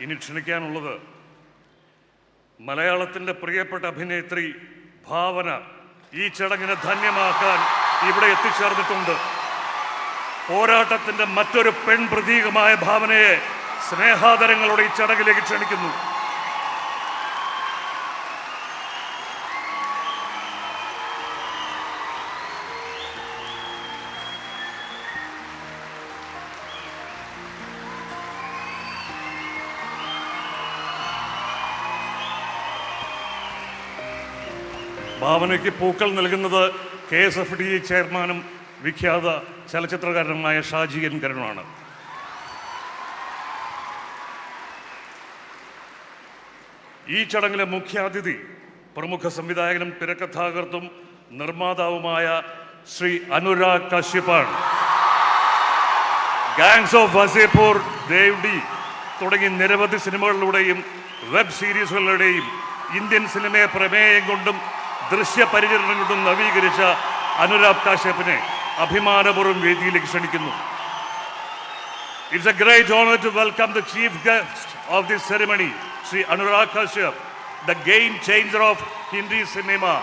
ഇനി ക്ഷണിക്കാനുള്ളത് മലയാളത്തിൻ്റെ പ്രിയപ്പെട്ട അഭിനേത്രി ഭാവന ഈ ചടങ്ങിനെ ധന്യമാക്കാൻ ഇവിടെ എത്തിച്ചേർന്നിട്ടുണ്ട്. പോരാട്ടത്തിൻ്റെ മറ്റൊരു പെൺപ്രതീകമായ ഭാവനയെ സ്നേഹാദരങ്ങളോടെ ഈ ചടങ്ങിലേക്ക് ക്ഷണിക്കുന്നു. ഭാവനയ്ക്ക് പൂക്കൾ നൽകുന്നത് KSFD ചെയർമാനും വിഖ്യാത ചലച്ചിത്രകാരനുമായ ഷാജി എൻ കരുണാണ്. ഈ ചടങ്ങിലെ മുഖ്യാതിഥി പ്രമുഖ സംവിധായകനും തിരക്കഥാകൃത്തും നിർമ്മാതാവുമായ ശ്രീ അനുരാഗ് കശ്യപാണ്. ഗാങ്സ് ഓഫ് വസീപൂർ, ദേവ്ഡി തുടങ്ങി നിരവധി സിനിമകളിലൂടെയും വെബ് സീരീസുകളുടെയും ഇന്ത്യൻ സിനിമയെ പ്രമേയം കൊണ്ടും ദൃശ്യപരിചരണം കൊണ്ടും നവീകരിച്ച അനുരാഗ് കാശ്യപിനെ അഭിമാനപൂർവ്വം വേദിയിലേക്ക് ക്ഷണിക്കുന്നു. It's a great honor to welcome the chief guest of this ceremony, Sri Anurag Kashyap, the game changer of Hindi cinema,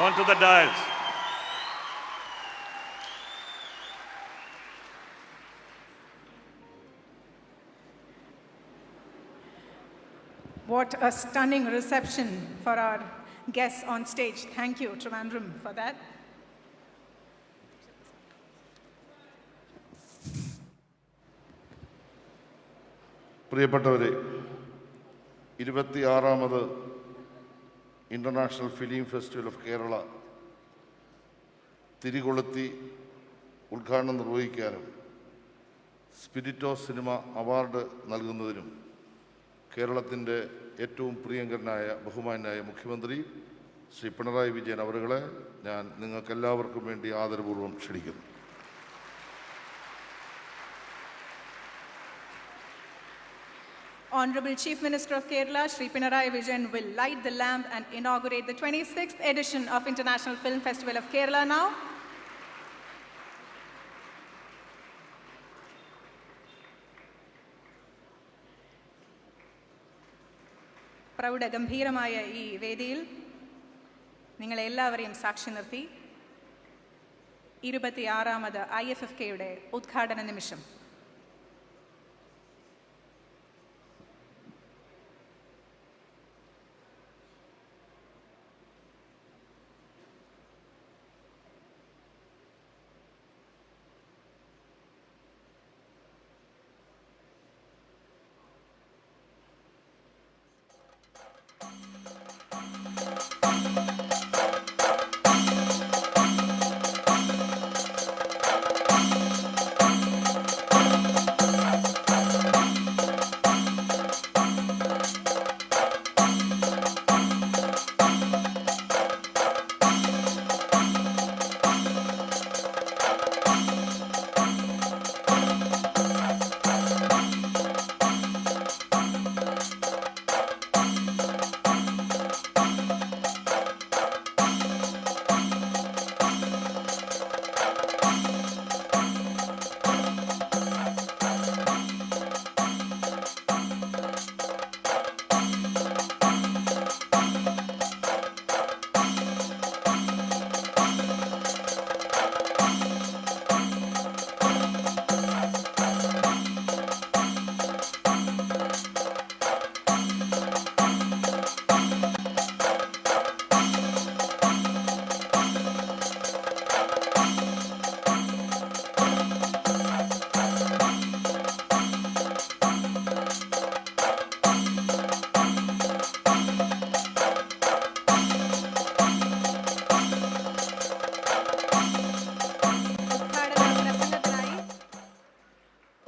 onto the dais. What a stunning reception for our guests on stage. Thank you, Trivandrum, for that. പ്രിയപ്പെട്ടവരെ, 26ാമത് international film festival of Kerala തിരികൊളുത്തി ഉദ്ഘാടനം നിർവഹിക്കാനും spirit of cinema award നൽകുന്നതിനും കേരളത്തിൻ്റെ ഏറ്റവും പ്രിയങ്കരനായ ബഹുമാന്യനായ മുഖ്യമന്ത്രി ശ്രീ പിണറായി വിജയൻ അവരുകളെ ഞാൻ നിങ്ങൾക്കെല്ലാവർക്കും വേണ്ടി ആദരപൂർവ്വം ക്ഷണിക്കുന്നു. Honorable Chief Minister of Kerala, Shri Pinarayi Vijayan, will light the lamp and inaugurate the 26th edition of International Film Festival of Kerala now. പ്രൗഢഗംഭീരമായ ഈ വേദിയിൽ നിങ്ങളെല്ലാവരെയും സാക്ഷി നിർത്തി 26ാമത് IFFKയുടെ ഉദ്ഘാടന നിമിഷം.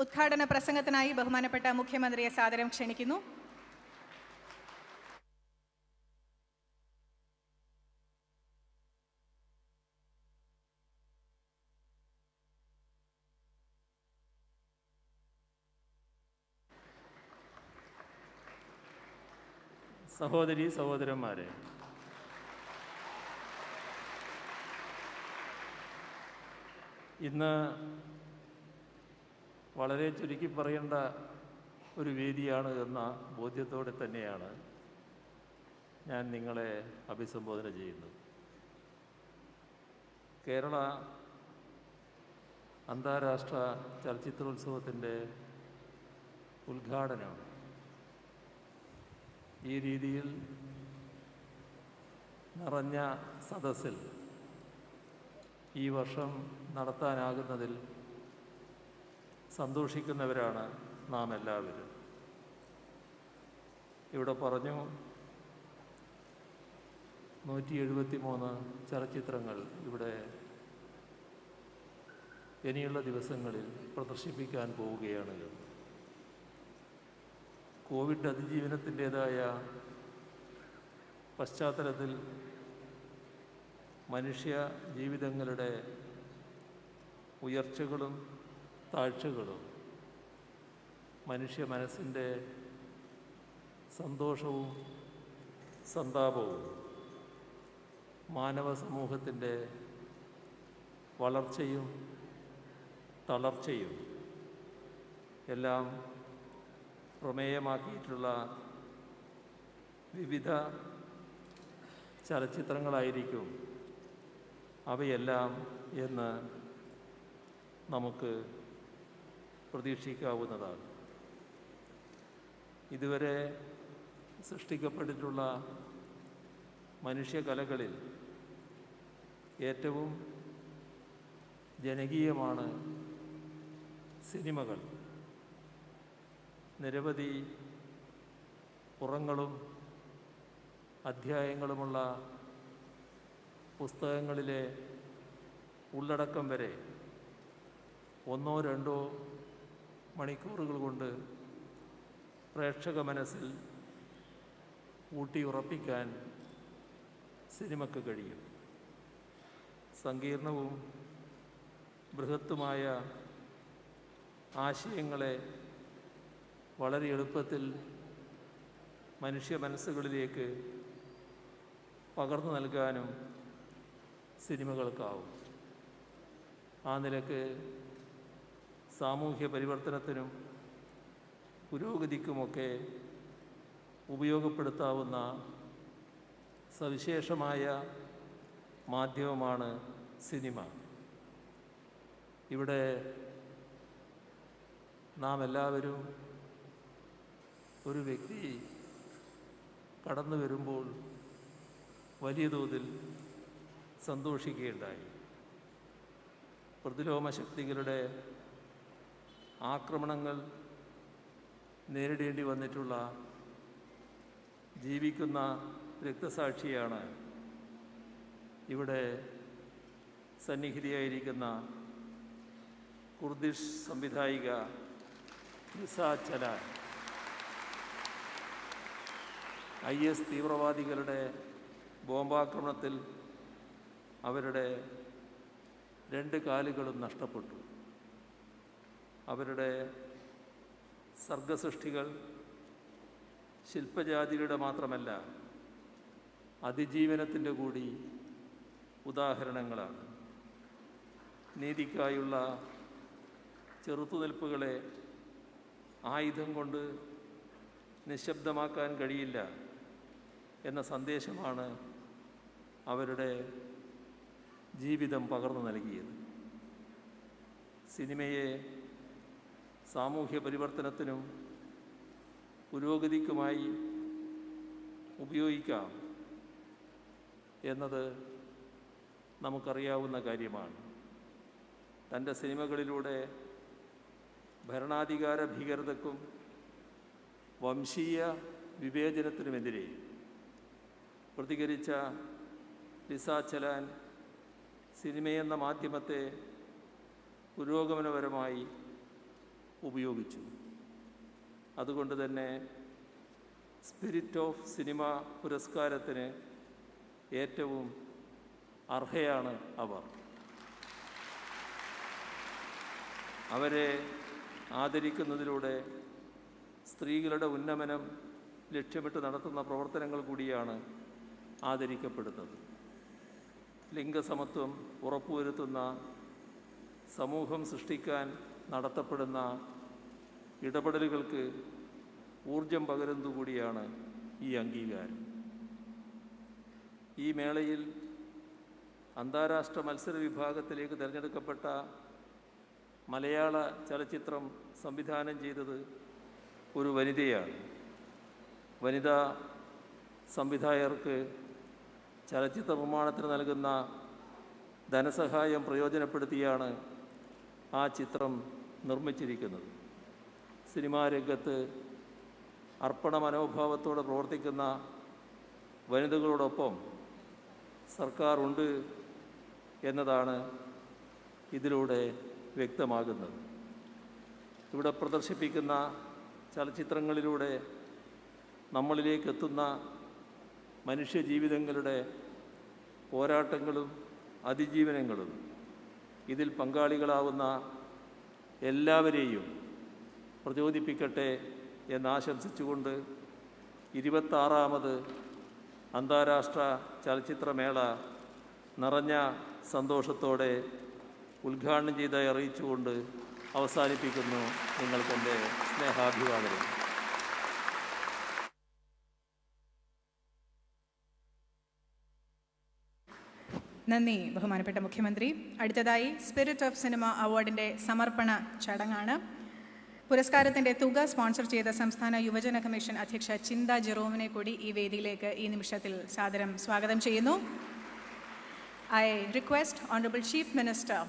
ഉദ്ഘാടന പ്രസംഗത്തിനായി ബഹുമാനപ്പെട്ട മുഖ്യമന്ത്രിയെ സാദരം ക്ഷണിക്കുന്നു. സഹോദരി സഹോദരന്മാരെ, ഇന്ന് വളരെ ചുരുക്കി പറയേണ്ട ഒരു വേദിയാണ് എന്ന ബോധ്യത്തോടെ തന്നെയാണ് ഞാൻ നിങ്ങളെ അഭിസംബോധന ചെയ്യുന്നത്. കേരള അന്താരാഷ്ട്ര ചലച്ചിത്രോത്സവത്തിൻ്റെ ഉദ്ഘാടനം ഈ രീതിയിൽ നിറഞ്ഞ സദസ്സിൽ ഈ വർഷം നടത്താനാകുന്നതിൽ സന്തോഷിക്കുന്നവരാണ് നാം എല്ലാവരും. ഇവിടെ പറഞ്ഞു 173 ചലച്ചിത്രങ്ങൾ ഇവിടെ ഇനിയുള്ള ദിവസങ്ങളിൽ പ്രദർശിപ്പിക്കാൻ പോവുകയാണ്. കോവിഡ് അതിജീവനത്തിൻ്റേതായ പശ്ചാത്തലത്തിൽ മനുഷ്യ ജീവിതങ്ങളുടെ ഉയർച്ചകളും താഴ്ചകളും മനുഷ്യ മനസ്സിൻ്റെ സന്തോഷവും സന്താപവും മാനവ സമൂഹത്തിൻ്റെ വളർച്ചയും തളർച്ചയും എല്ലാം പ്രമേയമാക്കിയിട്ടുള്ള വിവിധ ചലച്ചിത്രങ്ങളായിരിക്കും അവയെല്ലാം എന്ന് നമുക്ക് പ്രതീക്ഷിക്കാവുന്നതാണ്. ഇതുവരെ സൃഷ്ടിക്കപ്പെട്ടിട്ടുള്ള മനുഷ്യകലകളിൽ ഏറ്റവും ജനകീയമാണ് സിനിമകൾ. നിരവധി പുറങ്ങളും അധ്യായങ്ങളുമുള്ള പുസ്തകങ്ങളിലെ ഉള്ളടക്കം വരെ 1-2 മണിക്കൂറുകൾ കൊണ്ട് പ്രേക്ഷക മനസ്സിൽ ഊട്ടിയുറപ്പിക്കാൻ സിനിമയ്ക്ക് കഴിയും. സങ്കീർണവും ബൃഹത്തുമായ ആശയങ്ങളെ വളരെ എളുപ്പത്തിൽ മനുഷ്യ മനസ്സുകളിലേക്ക് പകർന്നു നൽകാനും സിനിമകൾക്കാവും. ആ നിലക്ക് സാമൂഹ്യ പരിവർത്തനത്തിനും പുരോഗതിക്കുമൊക്കെ ഉപയോഗപ്പെടുത്താവുന്ന സവിശേഷമായ മാധ്യമമാണ് സിനിമ. ഇവിടെ നാം എല്ലാവരും ഒരു വ്യക്തി കടന്നു വരുമ്പോൾ വലിയ തോതിൽ സന്തോഷിക്കുകയുണ്ടായി. പ്രതിലോമ ശക്തികളുടെ ആക്രമണങ്ങൾ നേരിടേണ്ടി വന്നിട്ടുള്ള ജീവിക്കുന്ന രക്തസാക്ഷിയാണ് ഇവിടെ സന്നിഹിതയായിരിക്കുന്ന കുർദിഷ് സംവിധായിക നിസാ ചലാൻ. IS തീവ്രവാദികളുടെ ബോംബാക്രമണത്തിൽ അവരുടെ 2 കാലുകളും നഷ്ടപ്പെട്ടു. അവരുടെ സർഗസൃഷ്ടികൾ ശില്പജാതിയുടെ മാത്രമല്ല അതിജീവനത്തിൻ്റെ കൂടി ഉദാഹരണങ്ങളാണ്. നീതിക്കായുള്ള ചെറുത്തുനിൽപ്പുകളെ ആയുധം കൊണ്ട് നിശബ്ദമാക്കാൻ കഴിയില്ല എന്ന സന്ദേശമാണ് അവരുടെ ജീവിതം പകർന്നു നൽകിയത്. സിനിമയെ സാമൂഹ്യ പരിവർത്തനത്തിനും പുരോഗതിക്കുമായി ഉപയോഗിക്കാം എന്നത് നമുക്കറിയാവുന്ന കാര്യമാണ്. തൻ്റെ സിനിമകളിലൂടെ ഭരണാധികാര ഭീകരതയ്ക്കും വംശീയ വിവേചനത്തിനുമെതിരെ പ്രതികരിച്ച നിസാ ചലാൻ സിനിമയെന്ന മാധ്യമത്തെ പുരോഗമനപരമായി ഉപയോഗിച്ചു. അതുകൊണ്ട് തന്നെ സ്പിരിറ്റ് ഓഫ് സിനിമ പുരസ്കാരത്തിന് ഏറ്റവും അർഹയാണ് അവർ. അവരെ ആദരിക്കുന്നതിലൂടെ സ്ത്രീകളുടെ ഉന്നമനം ലക്ഷ്യമിട്ട് നടത്തുന്ന പ്രവർത്തനങ്ങൾ കൂടിയാണ് ആദരിക്കപ്പെടുന്നത്. ലിംഗസമത്വം ഉറപ്പുവരുത്തുന്ന സമൂഹം സൃഷ്ടിക്കാൻ നടത്തപ്പെടുന്ന ഇടപെടലുകൾക്ക് ഊർജം പകരുന്നത് കൂടിയാണ് ഈ അംഗീകാരം. ഈ മേളയിൽ അന്താരാഷ്ട്ര മത്സര വിഭാഗത്തിലേക്ക് തിരഞ്ഞെടുക്കപ്പെട്ട മലയാള ചലച്ചിത്രം സംവിധാനം ചെയ്തത് ഒരു വനിതയാണ്. വനിതാ സംവിധായകർക്ക് ചലച്ചിത്ര നിർമ്മാണത്തിന് നൽകുന്ന ധനസഹായം പ്രയോജനപ്പെടുത്തിയാണ് ആ ചിത്രം നിർമ്മിച്ചിരിക്കുന്നത്. സിനിമാ രംഗത്ത് അർപ്പണ മനോഭാവത്തോടെ പ്രവർത്തിക്കുന്ന വനിതകളോടൊപ്പം സർക്കാർ ഉണ്ട് എന്നതാണ് ഇതിലൂടെ വ്യക്തമാകുന്നത്. ഇവിടെ പ്രദർശിപ്പിക്കുന്ന ചലച്ചിത്രങ്ങളിലൂടെ നമ്മളിലേക്ക് എത്തുന്ന മനുഷ്യജീവിതങ്ങളുടെ പോരാട്ടങ്ങളും അതിജീവനങ്ങളും ഇതിൽ പങ്കാളികളാവുന്ന എല്ലാവരെയും പ്രചോദിപ്പിക്കട്ടെ എന്നാശംസിച്ചുകൊണ്ട് 26ാമത് അന്താരാഷ്ട്ര ചലച്ചിത്രമേള നിറഞ്ഞ സന്തോഷത്തോടെ ഉദ്ഘാടനം ചെയ്തായി അറിയിച്ചുകൊണ്ട് അവസാനിപ്പിക്കുന്നു. നിങ്ങൾക്കെൻ്റെ സ്നേഹാഭിവാദനം. നന്ദി ബഹുമാനപ്പെട്ട മുഖ്യമന്ത്രി. അടുത്തതായി സ്പിരിറ്റ് ഓഫ് സിനിമ അവാർഡിൻ്റെ സമർപ്പണ ചടങ്ങാണ്. പുരസ്കാരത്തിൻ്റെ തുക സ്പോൺസർ ചെയ്ത സംസ്ഥാന യുവജന കമ്മീഷൻ അധ്യക്ഷ ചിന്ത ജെറോമിനെ കൂടി ഈ വേദിയിലേക്ക് ഈ നിമിഷത്തിൽ സാദരം സ്വാഗതം ചെയ്യുന്നു. I request Honorable Chief Minister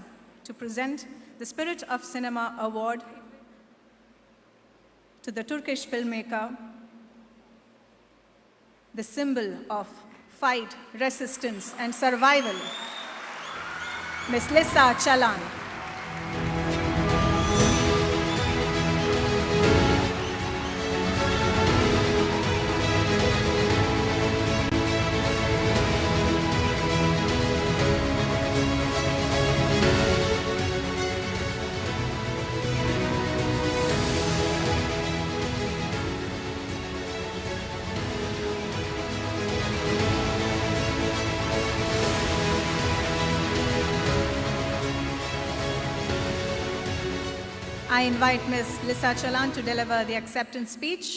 to present the Spirit of Cinema Award to the Turkish filmmaker, the symbol of fight, resistance and survival, Ms. Lisa Çalan. I invite Ms. Lisa Çalan to deliver the acceptance speech.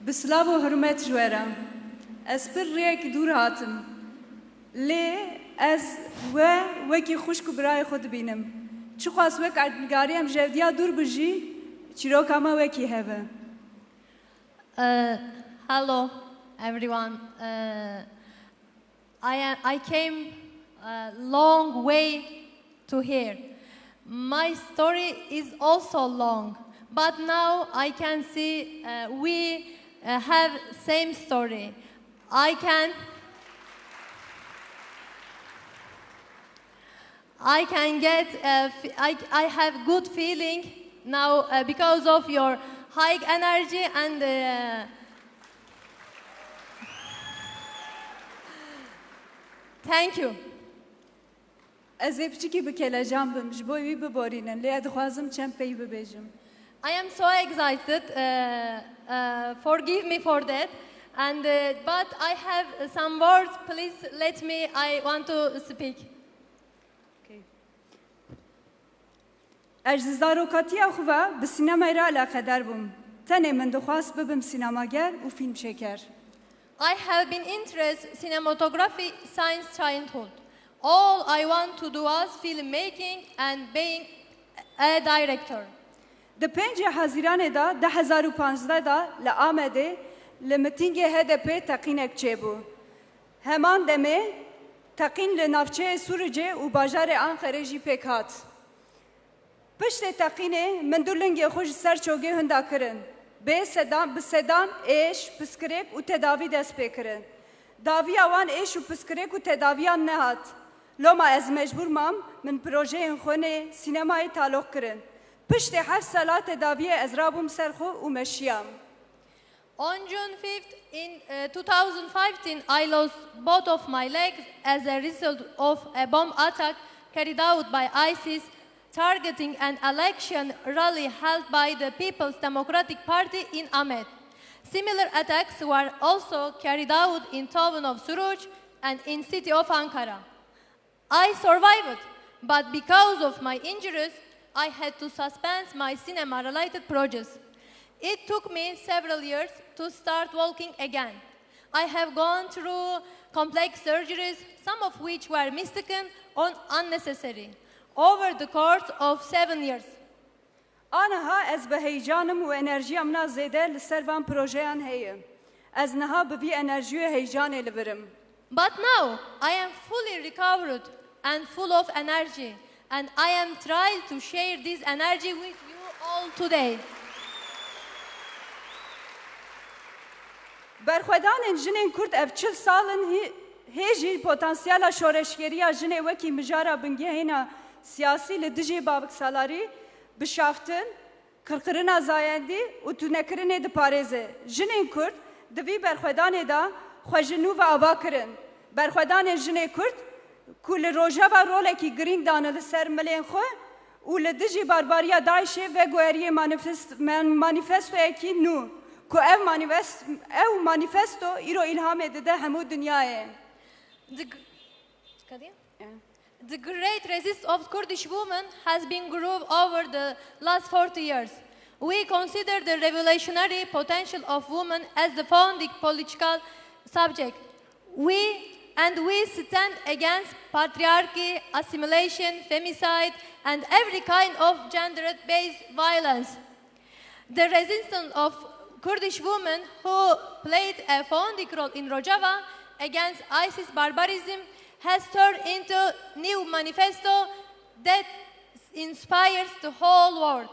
بسلاو و حرمت جوارا از پر ریک دور هاتم لی از وکی خوشک برای خود بینم چه خواست وک عدلگاریم جودیا دور بجی چیرو کاما وکی هوا. Hello everyone. I came a long way to here. My story is also long, but now I can see we have same story. I can get I have good feeling now because of your high energy and thank you. از ابتکی بکلا جنبم جبوی ببارینن لی ادخوازم چند پی ببیجم. I am so excited. Forgive me for that. And but I have some words. Please let me. I want to speak. اجزاروکاتی خوبه به سینما را علاقه در بوم. تنه من دخواست ببم سینماگر و فیلم شکر. I have been interested cinematography since childhood. All I want to do was filmmaking and being a director. ده 5 حزیران دا 2015 دا لآمده لمتینگ HDP تقینک چه بو. همان دمه تقین لنافچه سورجه و باجار آنقره جی پکات. پشت تقینه من دولنگ خوش سر چوگه هندا کرن. به صدام ایش پسکرک و تداوی دست بکرن. داوی آوان ایش و پسکرک و تداویان نهات. لما از مجبور مام من پروژه خونه سینمای تعلق کرن. پشت 7 سالات تداوی از رابم سرخو و مشیام. On June 5th in 2015, I lost both of my legs as a result of a bomb attack carried out by ISIS, targeting an election rally held by the People's Democratic Party in Ahmet. Similar attacks were also carried out in town of Suruç and in city of Ankara. I survived, but because of my injuries, I had to suspend my cinema-related projects. It took me several years to start walking again. I have gone through complex surgeries, some of which were mistaken or unnecessary, over the course of 7 years. آنها از به هیجانم و انرژیم نازیده لسر وان پروژهان هیه. از نها ببی انرژی و هیجان لبرم. But now I am fully recovered and full of energy, and I am trying to share this energy with you all today. برخوادان جنین کرد اف 40 سالن هیجی پتانسیالا شورشگریه جنه وکی مجارا بنگی هینا سیاسی لدجی بابک سالاری بشافتن کرکرنا زایندی و تو نکرنه ده پارزه جنین کرد دوی برخوادان دا خوژنو و آوا کرن برخوادان جنه کرد کل روژا با رولکی گرینگ دانه لسر ملین خو و لدجی بارباریا دایشه و گویری مانیفستو اکی نو که او مانیفستو ایرو الهام داده همو دنیاه. The great resistance of Kurdish women has been grown over the last 40 years. We consider the revolutionary potential of women as the founding political subject. We stand against patriarchy, assimilation, femicide, and every kind of gender-based violence. The resistance of Kurdish women who played a founding role in Rojava against ISIS barbarism has turned into a new manifesto that inspires the whole world.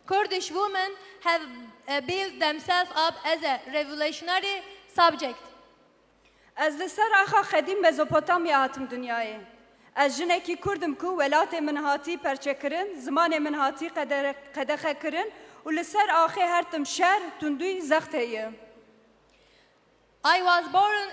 Kurdish women have built themselves up as a revolutionary subject. از لسر آخا خدیم مزوپوتامیا هاتم دنیای. از جنکی کردم کو ولات من هاتی پرچه کرن، زمان من هاتی قدخه کرن، و لسر آخی هرتم شهر تندوی زخت هیه. I was born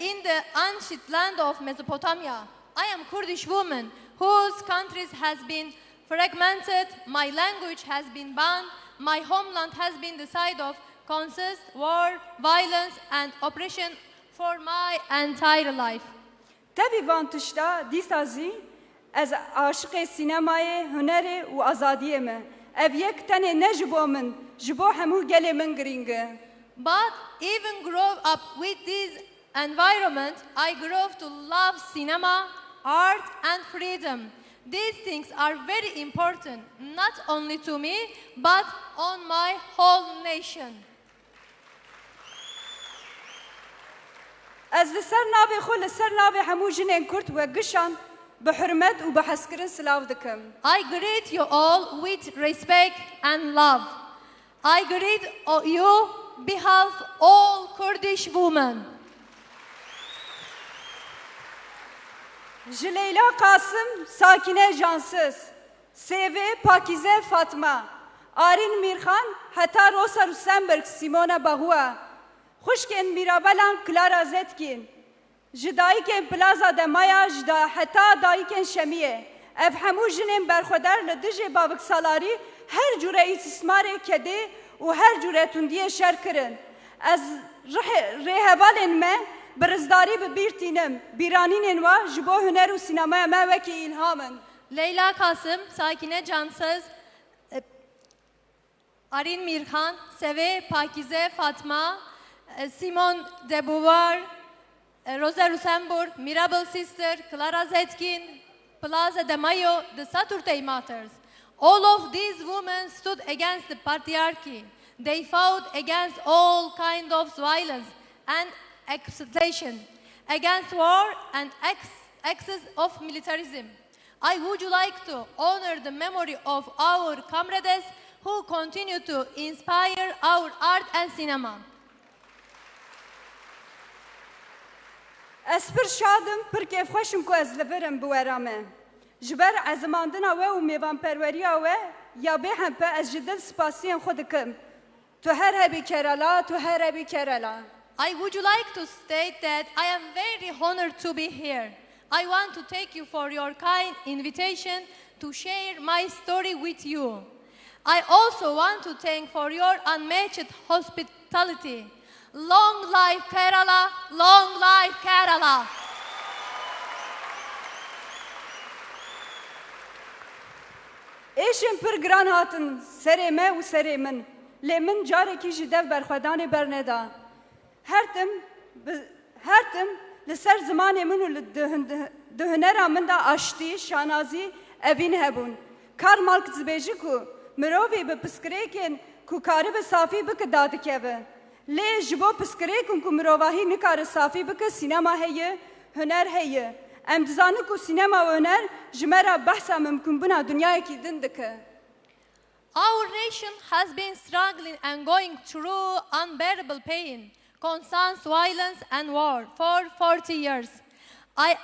in the ancient land of Mesopotamia. I am Kurdish woman whose countries has been fragmented, my language has been banned, my homeland has been the site of consist, war, violence and oppression for my entire life. تبی وان تشتا دیسازی از عاشق سینمای هنری و آزادیه من. اف یک تنه نجبو من جبو همو گله من گرینگه. But even grow up with this environment, I grew to love cinema, art and freedom. These things are very important, not only to me, but on my whole nation. از لسر ناوی خو لسر ناوی همو جنین کرد و گشان بحرمت و بحسکرن سلاو دکم. I greet you all with respect and love. I greet you behalf all Kurdish women. Jileyla Kasım, Sakine Cansız, Seve Pakize Fatma, Arin Mirhan, hatta Rosa Rusenberg, Simona Bahua, Xuşken Mirabelan Clara Zetkin, Jidayken Plaza de Maya, Jida hatta Dayken Şemiye, ev hemû jinên berxwedar li dijî babik salarî her cure îstismarê kedê û her cure tundiyê şer kirin. Ez rêhevalên me bi rizdarî bibîrtînim, bîranînên we ji bo huner û sînemaya me wekî îlham in. Leyla Kasım, Sakine Cansız, Arin Mirhan, Seve Pakize Fatma, Simone de Beauvoir, Rosa Luxemburg, Mirabel Sister, Clara Zetkin, Plaza de Mayo, the Saturday Martyrs. All of these women stood against the patriarchy. They fought against all kinds of violence and exploitation, against war and excess of militarism. I would like to honor the memory of our comrades who continue to inspire our art and cinema. Ez pir şadim, pir kêfxweşim ku ez li virim bi wera me. Ji ber ezimandina we û mêvanperweriya we ya bê hempe ez ji dil spasiyên xwe dikim. Tu her hebî Kerala, tu her hebî Kerala. I would like to state that I am very honored to be here. I want to thank you for your kind invitation to share my story with you. I also want to thank for your unmatched hospitality. Long life Kerala, long life Kerala. ایشم پر گران هاتن سری ما و سری من لیمن جاره کی جدف برخوادان برندا هرتم لسر زمان من و دهنرا من دا آشتی شانازی اوین هبون کار مالک زبیجی کو مروی به پسکریکن کو کاری به صافی بک داد کهوه لی جبو پسکریکن کو مروواهی نکار صافی بک سینما هیه هنر هیه ام دزانه کو سینما و هنر جمرا بحثا ممکن بنا دنیای کی دندکه Our nation has been struggling and going through unbearable pain, constant violence and war for 40 years. I,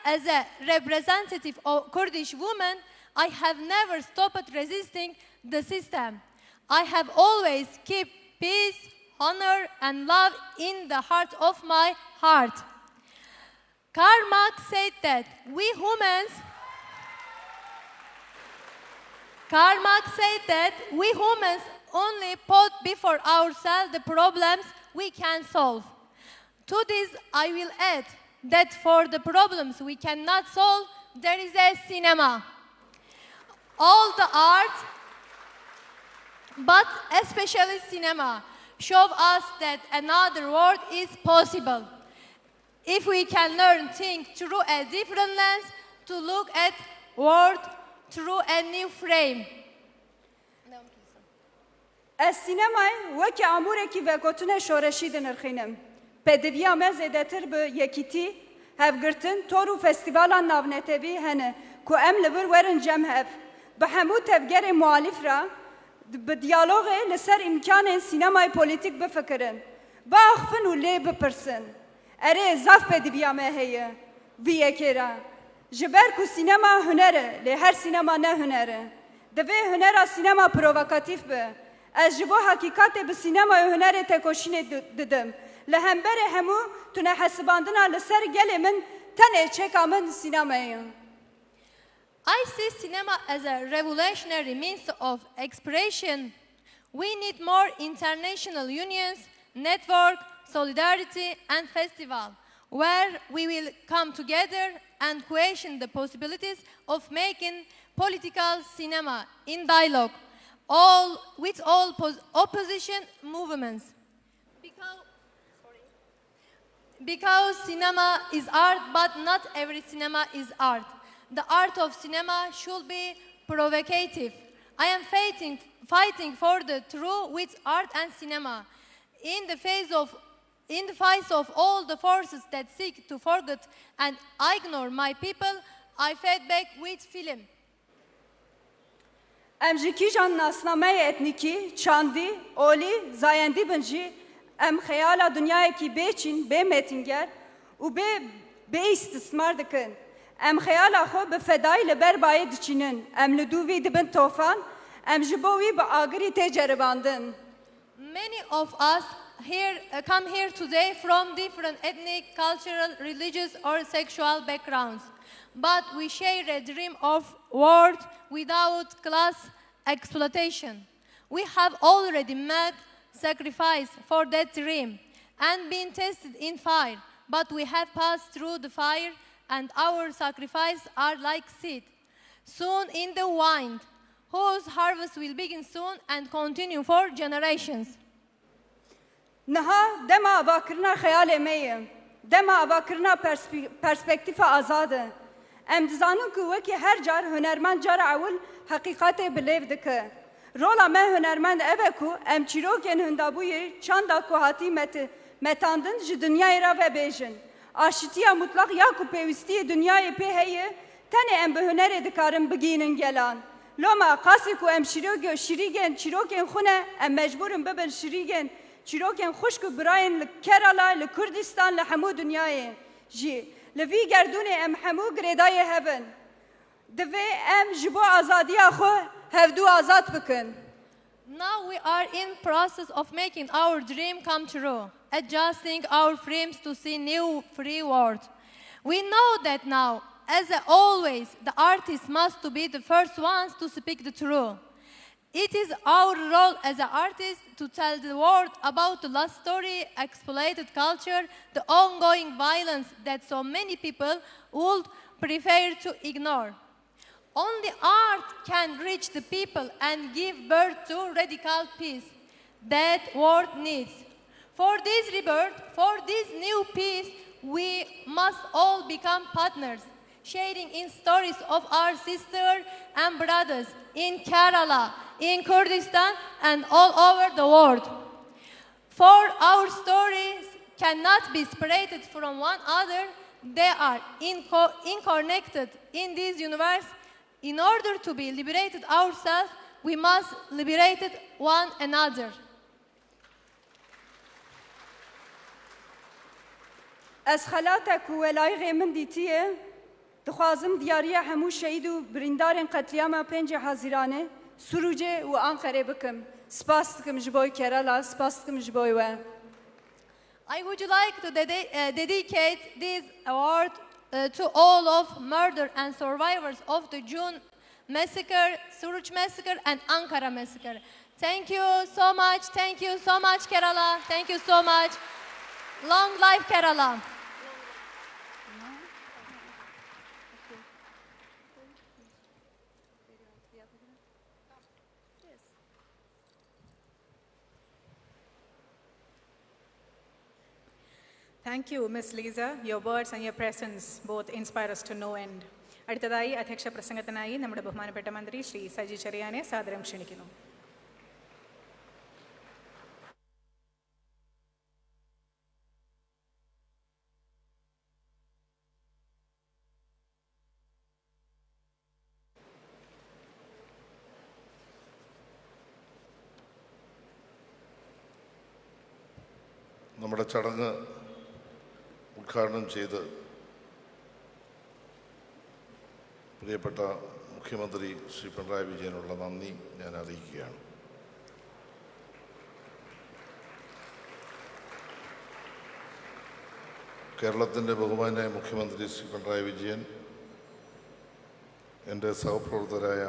as a representative of Kurdish women, I have never stopped resisting the system. I have always kept peace, honor, and love in the heart of my heart. Karl Marx said that we humans only put before ourselves the problems we can solve. To this, I will add that for the problems we cannot solve, there is a cinema. All the arts, but especially cinema, show us that another world is possible. If we can learn things through a different lens, to look at world through a new frame. السینمای وکی اموره کی و گوتنه شورشی دنرخینم. پدویا مزه تر به یکیتی هفگرتن تورو فستیوالا ناونتوی هنه کو ام لور ورن جم هف به همو تفگر مؤلف را به دیالوگ لسر امکان سینمای پولیتیک بفکرن با اخفن و لی بپرسن اره زاف پدویا مهیه ویه کرا جبر کو سینما هنره لی هر سینما نه هنره دوی هنره سینما پرووکاتیف به از جبو حقیقت به سینما هنر تکوشین ددم لهمبر همو تونه حسباندنا لسر گل من تنه چکا من سینماییم I see cinema as a revolutionary means of expression. We need more international unions, network, solidarity, and festival, where we will come together and question the possibilities of making political cinema in dialogue with all opposition movements. Because cinema is art, but not every cinema is art. The art of cinema should be provocative. I am fighting for the truth with art and cinema. In the face of all the forces that seek to forget and ignore my people, I fight back with film. ام جی کی جان ناسنامه اتنیکی چاندی اولی زایندی بنجی ام خیالا دنیای کی بیچین به متینگر و به استثمار دکن ام خیالا خو به فدای لبر باید چینن ام لدووی دبن توفان ام جبوی به آگری تجرباندن Many of us come here today from different ethnic, cultural, religious, or sexual backgrounds. But we share a dream of world without class exploitation. We have already made sacrifice for that dream and been tested in fire. But we have passed through the fire, and our sacrifices are like seed, sown in the wind, whose harvest will begin soon and continue for generations. نها دما آواکرنا خیال میم دما آواکرنا پرسپکتیف آزاده ام دزانم که وکی هر جار هنرمند جار اول حقیقت بلیو دکه رولا ما هنرمند اوه کو ام چیروکن هندابوی چاندا کو هاتی متاندن جی دنیای را و بیجن آشتیا مطلق یا کو پیوستی دنیای پی هیه تنه ام به هنر دکارم بگینن گلان لوما قاسی کو ام شیریگن چیروکن خونه ام مجبورم ببن شیریگن چیروکن خوشک براین لکرالا لکردستان لحمو دنیای جی لوی گردون ام حمو گریدای هبن دوی ام جبو آزادی خو هفدو آزاد بکن Now we are in process of making our dream come true, adjusting our frames to see new free world. We know that now, as always, the artists must to be the first ones to speak the truth. It is our role as an artist to tell the world about the lost story, exploited culture, the ongoing violence that so many people would prefer to ignore. Only art can reach the people and give birth to radical peace that world needs. For this rebirth, for this new peace, we must all become partners, sharing in stories of our sisters and brothers in Kerala, in Kurdistan, and all over the world. For our stories cannot be separated from one another, they are interconnected in this universe. In order to be liberated ourselves, we must liberate one another. از خلاتك ولاي من ديتيه دخوازم دياريا همو شهيد و برندارن قتلياما پنج حزيرانه سروجه و أنقره بكم سپاستكم جبوي كرالا سپاستكم جبوي و I would like to dedicate this award to all of murder and survivors of the June massacre, Suruç massacre, and Ankara massacre. Thank you so much. Thank you so much, Kerala. Thank you so much. Long life, Kerala. Thank you, Ms. Lisa. Your words and your presence both inspire us to no end. അടുത്തതായി അധ്യക്ഷ പ്രസംഗത്തിനായി നമ്മുടെ ബഹുമാനപ്പെട്ട മന്ത്രി ശ്രീ സജി ചെറിയാനെ സാദരം ക്ഷണിക്കുന്നു. നമ്മുടെ ചടങ്ങ് ഉദ്ഘാടനം ചെയ്ത് പ്രിയപ്പെട്ട മുഖ്യമന്ത്രി ശ്രീ പിണറായി വിജയനുള്ള നന്ദി ഞാൻ അറിയിക്കുകയാണ്. കേരളത്തിൻ്റെ ബഹുമാന്യായ മുഖ്യമന്ത്രി ശ്രീ പിണറായി വിജയൻ, എൻ്റെ സഹപ്രവർത്തകരായ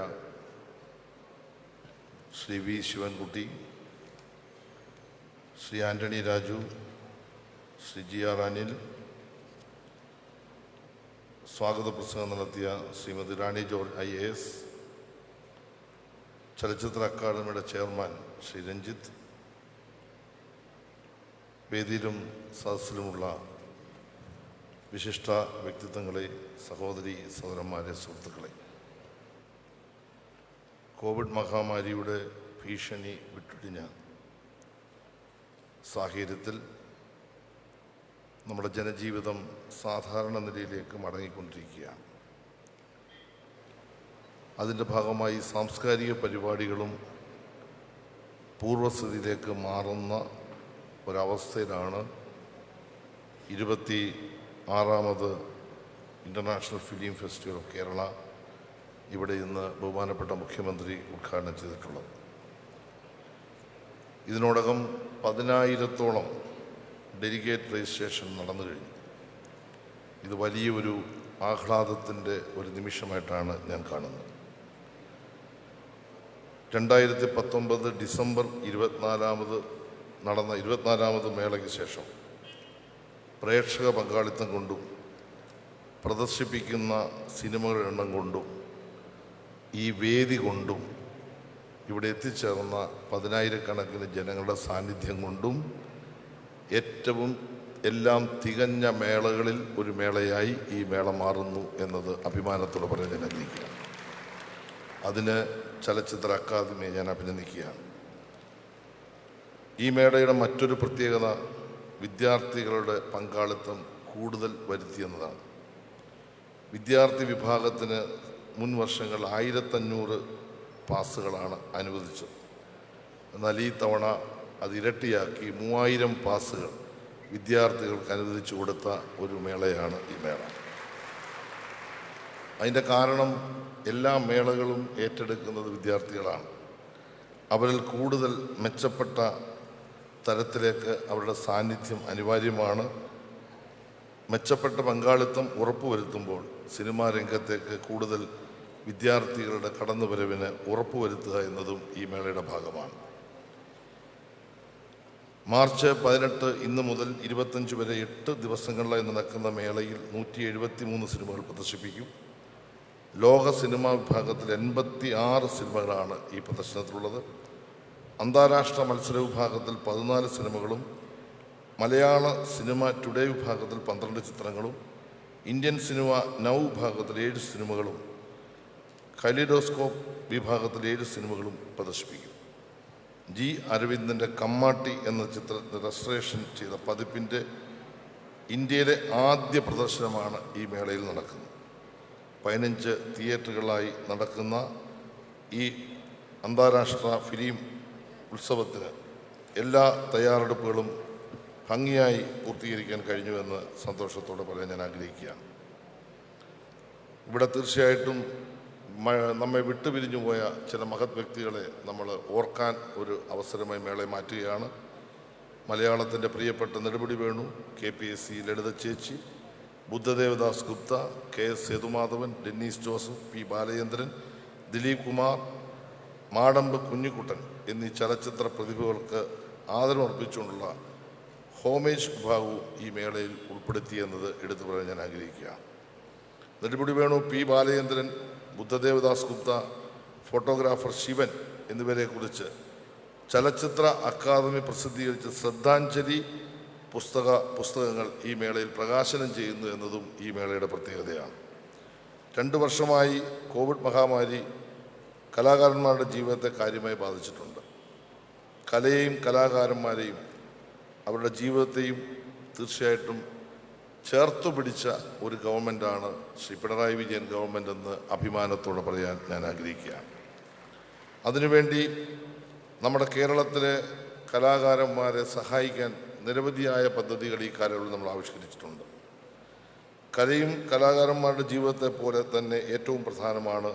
Shri V Sivankutty, Shri Antony Raju, Shri G R Anil, സ്വാഗത പ്രസംഗം നടത്തിയ ശ്രീമതി റാണി ജോർജ് IAS, ചലച്ചിത്ര അക്കാദമിയുടെ ചെയർമാൻ ശ്രീ രഞ്ജിത്ത്, വേദിയിലും സദസ്സിലുമുള്ള വിശിഷ്ട വ്യക്തിത്വങ്ങളെ, സഹോദരി സഹോദരന്മാരെ, സുഹൃത്തുക്കളെ, കോവിഡ് മഹാമാരിയുടെ ഭീഷണി വിട്ടൊഴിഞ്ഞ സാഹചര്യത്തിൽ നമ്മുടെ ജനജീവിതം സാധാരണ നിലയിലേക്ക് മടങ്ങിക്കൊണ്ടിരിക്കുകയാണ്. അതിൻ്റെ ഭാഗമായി സാംസ്കാരിക പരിപാടികളും പൂർവ്വസ്ഥിതിയിലേക്ക് മാറുന്ന ഒരവസ്ഥയിലാണ് 26ാമത് international film festival of Kerala ഇവിടെ ഇന്ന് ബഹുമാനപ്പെട്ട മുഖ്യമന്ത്രി ഉദ്ഘാടനം ചെയ്തിട്ടുള്ളത്. ഇതിനോടകം 10,000-ഓളം ഡെലിഗേറ്റ് രജിസ്ട്രേഷൻ നടന്നു കഴിഞ്ഞു. ഇത് വലിയൊരു ആഹ്ലാദത്തിൻ്റെ ഒരു നിമിഷമായിട്ടാണ് ഞാൻ കാണുന്നത്. 2019 ഡിസംബർ 24 നടന്ന 24ാമത് മേളയ്ക്ക് ശേഷം പ്രേക്ഷക പങ്കാളിത്തം കൊണ്ടും പ്രദർശിപ്പിക്കുന്ന സിനിമകളുടെ എണ്ണം കൊണ്ടും ഈ വേദി കൊണ്ടും ഇവിടെ എത്തിച്ചേർന്ന 10,000-കണക്കിന് ജനങ്ങളുടെ സാന്നിധ്യം കൊണ്ടും ഏറ്റവും എല്ലാം തികഞ്ഞ മേളകളിൽ ഒരു മേളയായി ഈ മേള മാറുന്നു എന്നത് അഭിമാനത്തോടെ പറഞ്ഞ് ഞാൻ അറിയിക്കുകയാണ്. അതിന് ചലച്ചിത്ര അക്കാദമിയെ ഞാൻ അഭിനന്ദിക്കുകയാണ്. ഈ മേളയുടെ മറ്റൊരു പ്രത്യേകത വിദ്യാർത്ഥികളുടെ പങ്കാളിത്തം കൂടുതൽ വരുത്തിയെന്നതാണ്. വിദ്യാർത്ഥി വിഭാഗത്തിന് മുൻ വർഷങ്ങൾ 1500 പാസുകളാണ് അനുവദിച്ചത്. എന്നാൽ ഈ തവണ അത് ഇരട്ടിയാക്കി 3000 പാസുകൾ വിദ്യാർത്ഥികൾക്ക് അനുവദിച്ചു കൊടുത്ത ഒരു മേളയാണ് ഈ മേള. അതിൻ്റെ കാരണം എല്ലാ മേളകളും ഏറ്റെടുക്കുന്നത് വിദ്യാർത്ഥികളാണ്. അവരിൽ കൂടുതൽ മെച്ചപ്പെട്ട തരത്തിലേക്ക് അവരുടെ സാന്നിധ്യം അനിവാര്യമാണ്. മെച്ചപ്പെട്ട പങ്കാളിത്തം ഉറപ്പുവരുത്തുമ്പോൾ സിനിമാ രംഗത്തേക്ക് കൂടുതൽ വിദ്യാർത്ഥികളുടെ കടന്നുവരവിന് ഉറപ്പുവരുത്തുക എന്നതും ഈ മേളയുടെ ഭാഗമാണ്. മാർച്ച് 18 ഇന്ന് മുതൽ 25 വരെ 8 ദിവസങ്ങളിലായി നടക്കുന്ന മേളയിൽ 173 സിനിമകൾ പ്രദർശിപ്പിക്കും. ലോക സിനിമാ വിഭാഗത്തിൽ 86 സിനിമകളാണ് ഈ പ്രദർശനത്തിലുള്ളത്. അന്താരാഷ്ട്ര മത്സര വിഭാഗത്തിൽ 14 സിനിമകളും മലയാള സിനിമ ടുഡേ വിഭാഗത്തിൽ 12 ചിത്രങ്ങളും ഇന്ത്യൻ സിനിമ നൗ വിഭാഗത്തിൽ 7 സിനിമകളും കലിഡോസ്കോപ്പ് വിഭാഗത്തിൽ 7 സിനിമകളും പ്രദർശിപ്പിക്കും. ജി അരവിന്ദൻ്റെ കമ്മാട്ടി എന്ന ചിത്രത്തിന് റെസ്റ്റോറേഷൻ ചെയ്ത പതിപ്പിൻ്റെ ഇന്ത്യയിലെ ആദ്യ പ്രദർശനമാണ് ഈ മേളയിൽ നടക്കുന്നത്. 15 തിയേറ്ററുകളായി നടക്കുന്ന ഈ അന്താരാഷ്ട്ര ഫിലിം ഉത്സവത്തിന് എല്ലാ തയ്യാറെടുപ്പുകളും ഭംഗിയായി പൂർത്തീകരിക്കാൻ കഴിഞ്ഞുവെന്ന് സന്തോഷത്തോടെ പറയാൻ ഞാൻ ആഗ്രഹിക്കുകയാണ്. ഇവിടെ തീർച്ചയായിട്ടും നമ്മെ വിട്ടുപിരിഞ്ഞു പോയ ചില മഹത് വ്യക്തികളെ നമ്മൾ ഓർക്കാൻ ഒരു അവസരമായി മേളയെ മാറ്റുകയാണ്. മലയാളത്തിൻ്റെ പ്രിയപ്പെട്ട നെടുമുടി വേണു, KPSC ലളിത ചേച്ചി, ബുദ്ധദേവദാസ് ഗുപ്ത, KS സേതുമാധവൻ, ഡെന്നീസ് ജോസഫ്, P ബാലചന്ദ്രൻ, ദിലീപ് കുമാർ, മാടമ്പ് കുഞ്ഞിക്കുട്ടൻ എന്നീ ചലച്ചിത്ര പ്രതിഭകൾക്ക് ആദരമർപ്പിച്ചുകൊണ്ടുള്ള ഹോമേജ് വിഭാഗവും ഈ മേളയിൽ ഉൾപ്പെടുത്തിയെന്നത് എടുത്തു പറയാൻ ഞാൻ ആഗ്രഹിക്കുകയാണ്. നെടുമുടി വേണു, P ബാലചന്ദ്രൻ, ബുദ്ധദേവദാസ് ഗുപ്ത, ഫോട്ടോഗ്രാഫർ ശിവൻ എന്നിവരെക്കുറിച്ച് ചലച്ചിത്ര അക്കാദമി പ്രസിദ്ധീകരിച്ച ശ്രദ്ധാഞ്ജലി പുസ്തകങ്ങൾ ഈ മേളയിൽ പ്രകാശനം ചെയ്യുന്നു എന്നതും ഈ മേളയുടെ പ്രത്യേകതയാണ്. 2 വർഷമായി കോവിഡ് മഹാമാരി കലാകാരന്മാരുടെ ജീവിതത്തെ കാര്യമായി ബാധിച്ചിട്ടുണ്ട്. കലയെയും കലാകാരന്മാരെയും അവരുടെ ജീവിതത്തെയും തീർച്ചയായിട്ടും ചേർത്തു പിടിച്ച ഒരു ഗവൺമെൻറ്റാണ് ശ്രീ പിണറായി വിജയൻ ഗവൺമെൻറ് എന്ന് അഭിമാനത്തോടെ പറയാൻ ഞാൻ ആഗ്രഹിക്കുകയാണ്. അതിനുവേണ്ടി നമ്മുടെ കേരളത്തിലെ കലാകാരന്മാരെ സഹായിക്കാൻ നിരവധിയായ പദ്ധതികൾ ഈ കാലയളവിൽ നമ്മൾ ആവിഷ്കരിച്ചിട്ടുണ്ട്. കലയും കലാകാരന്മാരുടെ ജീവിതത്തെ പോലെ തന്നെ ഏറ്റവും പ്രധാനമാണ്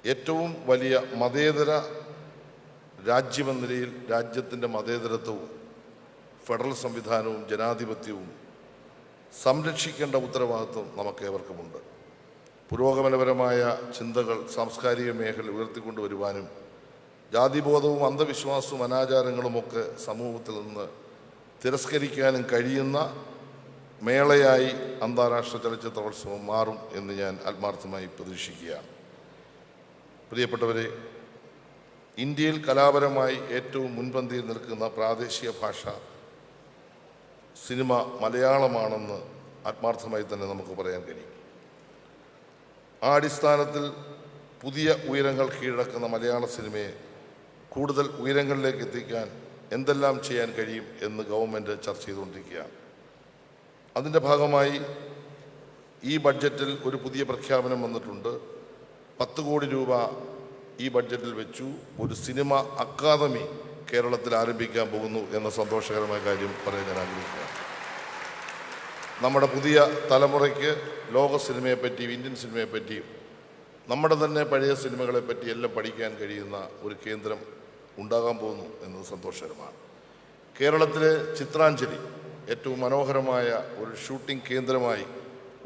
ഏറ്റവും വലിയ മതേതര രാജ്യമെന്ന നിലയിൽ രാജ്യത്തിൻ്റെ മതേതരത്വവും ഫെഡറൽ സംവിധാനവും ജനാധിപത്യവും സംരക്ഷിക്കേണ്ട ഉത്തരവാദിത്വം നമുക്കേവർക്കുമുണ്ട്. പുരോഗമനപരമായ ചിന്തകൾ സാംസ്കാരിക മേഖല ഉയർത്തിക്കൊണ്ടുവരുവാനും ജാതിബോധവും അന്ധവിശ്വാസവും അനാചാരങ്ങളുമൊക്കെ സമൂഹത്തിൽ നിന്ന് തിരസ്കരിക്കാനും കഴിയുന്ന മേളയായി അന്താരാഷ്ട്ര ചലച്ചിത്രോത്സവം മാറും എന്ന് ഞാൻ ആത്മാർത്ഥമായി പ്രതീക്ഷിക്കുകയാണ്. പ്രിയപ്പെട്ടവരെ, ഇന്ത്യയിൽ കലാപരമായി ഏറ്റവും മുൻപന്തിയിൽ നിൽക്കുന്ന പ്രാദേശിക ഭാഷ സിനിമ മലയാളമാണെന്ന് ആത്മാർത്ഥമായി തന്നെ നമുക്ക് പറയാൻ കഴിയും. ആ അടിസ്ഥാനത്തിൽ പുതിയ ഉയരങ്ങൾ കീഴടക്കുന്ന മലയാള സിനിമയെ കൂടുതൽ ഉയരങ്ങളിലേക്ക് എത്തിക്കാൻ എന്തെല്ലാം ചെയ്യാൻ കഴിയും എന്ന് ഗവൺമെൻറ് ചർച്ച ചെയ്തുകൊണ്ടിരിക്കുകയാണ്. അതിൻ്റെ ഭാഗമായി ഈ ബഡ്ജറ്റിൽ ഒരു പുതിയ പ്രഖ്യാപനം വന്നിട്ടുണ്ട്. 10 കോടി രൂപ ഈ ബഡ്ജറ്റിൽ വെച്ചു ഒരു സിനിമ അക്കാദമി കേരളത്തിൽ ആരംഭിക്കാൻ പോകുന്നു എന്ന സന്തോഷകരമായ കാര്യം പറയാൻ ഞാൻ ആഗ്രഹിക്കുകയാണ്. നമ്മുടെ പുതിയ തലമുറയ്ക്ക് ലോക സിനിമയെപ്പറ്റിയും ഇന്ത്യൻ സിനിമയെപ്പറ്റിയും നമ്മുടെ തന്നെ പഴയ സിനിമകളെപ്പറ്റി എല്ലാം പഠിക്കാൻ കഴിയുന്ന ഒരു കേന്ദ്രം ഉണ്ടാകാൻ പോകുന്നു എന്നത് സന്തോഷകരമാണ്. കേരളത്തിലെ ചിത്രാഞ്ജലി ഏറ്റവും മനോഹരമായ ഒരു ഷൂട്ടിംഗ് കേന്ദ്രമായി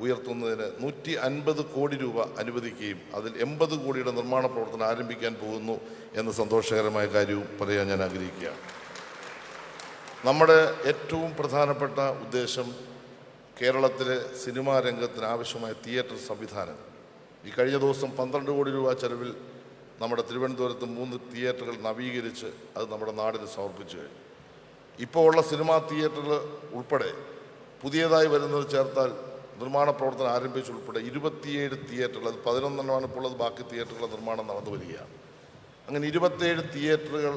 ഉയർത്തുന്നതിന് 150 കോടി രൂപ അനുവദിക്കുകയും അതിൽ 80 കോടിയുടെ നിർമ്മാണ പ്രവർത്തനം ആരംഭിക്കാൻ പോകുന്നു എന്ന സന്തോഷകരമായ കാര്യവും പറയാൻ ഞാൻ ആഗ്രഹിക്കുകയാണ്. നമ്മുടെ ഏറ്റവും പ്രധാനപ്പെട്ട ഉദ്ദേശം കേരളത്തിലെ സിനിമാ രംഗത്തിന് ആവശ്യമായ തിയേറ്റർ സംവിധാനം. ഈ കഴിഞ്ഞ ദിവസം 12 കോടി രൂപ ചെലവിൽ നമ്മുടെ തിരുവനന്തപുരത്ത് 3 തിയേറ്ററുകൾ നവീകരിച്ച് അത് നമ്മുടെ നാടിന് സമർപ്പിച്ചു കഴിഞ്ഞു. ഇപ്പോൾ ഉള്ള സിനിമാ തിയേറ്ററുകൾ ഉൾപ്പെടെ പുതിയതായി വരുന്നത് ചേർത്താൽ നിർമ്മാണ പ്രവർത്തനം ആരംഭിച്ചുൾപ്പെടെ 27 തിയേറ്ററുകൾ, അത് 11 ഇപ്പോൾ ഉള്ളത്, ബാക്കി തിയേറ്ററുകളുടെ നിർമ്മാണം നടന്നു വരികയാണ്. അങ്ങനെ 27 തിയേറ്ററുകൾ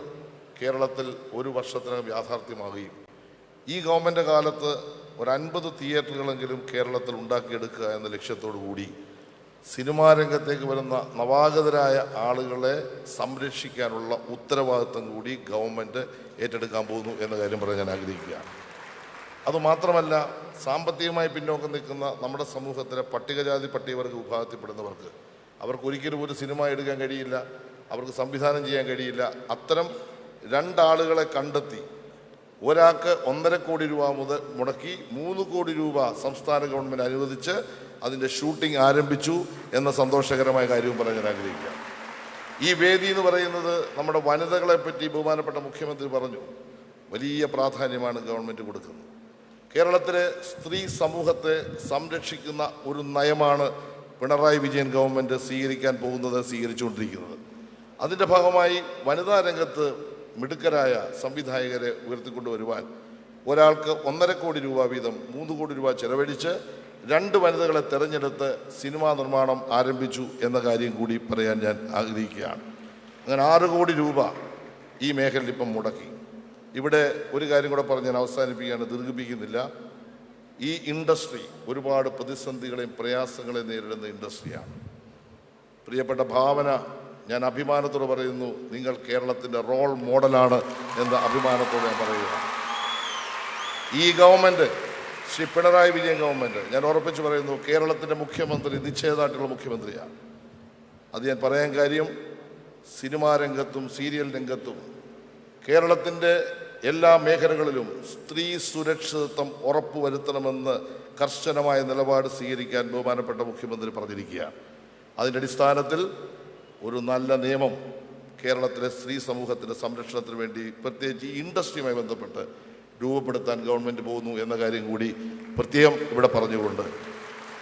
കേരളത്തിൽ ഒരു വർഷത്തിനകം യാഥാർത്ഥ്യമാകുകയും ഈ ഗവൺമെൻറ് കാലത്ത് ഒരു 50 തിയേറ്ററുകളെങ്കിലും കേരളത്തിൽ ഉണ്ടാക്കിയെടുക്കുക എന്ന ലക്ഷ്യത്തോടു കൂടി സിനിമാ രംഗത്തേക്ക് വരുന്ന നവാഗതരായ ആളുകളെ സംരക്ഷിക്കാനുള്ള ഉത്തരവാദിത്വം കൂടി ഗവൺമെൻറ് ഏറ്റെടുക്കാൻ പോകുന്നു എന്ന കാര്യം പറയാൻ ഞാൻ ആഗ്രഹിക്കുകയാണ്. അതുമാത്രമല്ല, സാമ്പത്തികമായി പിന്നോക്കം നിൽക്കുന്ന നമ്മുടെ സമൂഹത്തിലെ പട്ടികജാതി പട്ടികവർഗ വിഭാഗത്തിൽപ്പെടുന്നവർക്ക് അവർക്ക് ഒരിക്കലും ഒരു സിനിമ എടുക്കാൻ കഴിയില്ല, അവർക്ക് സംവിധാനം ചെയ്യാൻ കഴിയില്ല. അത്തരം 2 ആളുകളെ കണ്ടെത്തി ഒരാൾക്ക് 1.5 കോടി രൂപ മുതൽ മുടക്കി 3 കോടി രൂപ സംസ്ഥാന ഗവൺമെൻറ് അനുവദിച്ച് അതിൻ്റെ ഷൂട്ടിംഗ് ആരംഭിച്ചു എന്ന സന്തോഷകരമായ കാര്യവും പറയാൻ ആഗ്രഹിക്കുക. ഈ വേദി എന്ന് പറയുന്നത് നമ്മുടെ വനിതകളെ പറ്റി ബഹുമാനപ്പെട്ട മുഖ്യമന്ത്രി പറഞ്ഞു, വലിയ പ്രാധാന്യമാണ് ഗവൺമെൻറ് കൊടുക്കുന്നത്. കേരളത്തിലെ സ്ത്രീ സമൂഹത്തെ സംരക്ഷിക്കുന്ന ഒരു നയമാണ് പിണറായി വിജയൻ ഗവൺമെൻറ് സ്വീകരിച്ചുകൊണ്ടിരിക്കുന്നത്. അതിൻ്റെ ഭാഗമായി വനിതാ രംഗത്ത് മിടുക്കരായ സംവിധായകരെ ഉയർത്തിക്കൊണ്ടുവരുവാൻ ഒരാൾക്ക് 1.5 കോടി രൂപ വീതം 3 കോടി രൂപ ചെലവഴിച്ച് 2 വനിതകളെ തെരഞ്ഞെടുത്ത് സിനിമാ നിർമ്മാണം ആരംഭിച്ചു എന്ന കാര്യം കൂടി പറയാൻ ഞാൻ ആഗ്രഹിക്കുകയാണ്. അങ്ങനെ 6 കോടി രൂപ ഈ മേഖലയിൽ ഇപ്പം മുടക്കി. ഇവിടെ ഒരു കാര്യം കൂടെ പറഞ്ഞ് ഞാൻ അവസാനിപ്പിക്കുകയാണ്, ദീർഘിപ്പിക്കുന്നില്ല. ഈ ഇൻഡസ്ട്രി ഒരുപാട് പ്രതിസന്ധികളെയും പ്രയാസങ്ങളെയും നേരിടുന്ന ഇൻഡസ്ട്രിയാണ്. പ്രിയപ്പെട്ട ഭാവന, ഞാൻ അഭിമാനത്തോടെ പറയുന്നു, നിങ്ങൾ കേരളത്തിൻ്റെ റോൾ മോഡലാണ് എന്ന അഭിമാനത്തോടെ ഞാൻ പറയുകയാണ്. ഈ ഗവൺമെൻറ്, ശ്രീ പിണറായി വിജയൻ ഗവൺമെൻറ്, ഞാൻ ഉറപ്പിച്ച് പറയുന്നു, കേരളത്തിൻ്റെ മുഖ്യമന്ത്രി നിശ്ചയദാർഢ്യമുള്ള മുഖ്യമന്ത്രിയാണ്. അത് ഞാൻ പറയാൻ കാര്യം, സിനിമാ രംഗത്തും സീരിയൽ രംഗത്തും കേരളത്തിൻ്റെ എല്ലാ മേഖലകളിലും സ്ത്രീ സുരക്ഷിതത്വം ഉറപ്പുവരുത്തണമെന്ന് കർശനമായ നിലപാട് സ്വീകരിക്കാൻ ബഹുമാനപ്പെട്ട മുഖ്യമന്ത്രി പറഞ്ഞിരിക്കുകയാണ്. അതിൻ്റെ അടിസ്ഥാനത്തിൽ ഒരു നല്ല നിയമം കേരളത്തിലെ സ്ത്രീ സമൂഹത്തിൻ്റെ സംരക്ഷണത്തിന് വേണ്ടി പ്രത്യേകിച്ച് ഈ ഇൻഡസ്ട്രിയുമായി ബന്ധപ്പെട്ട് രൂപപ്പെടുത്താൻ ഗവൺമെൻറ് പോകുന്നു എന്ന കാര്യം കൂടി പ്രത്യേകം ഇവിടെ പറഞ്ഞുകൊണ്ട്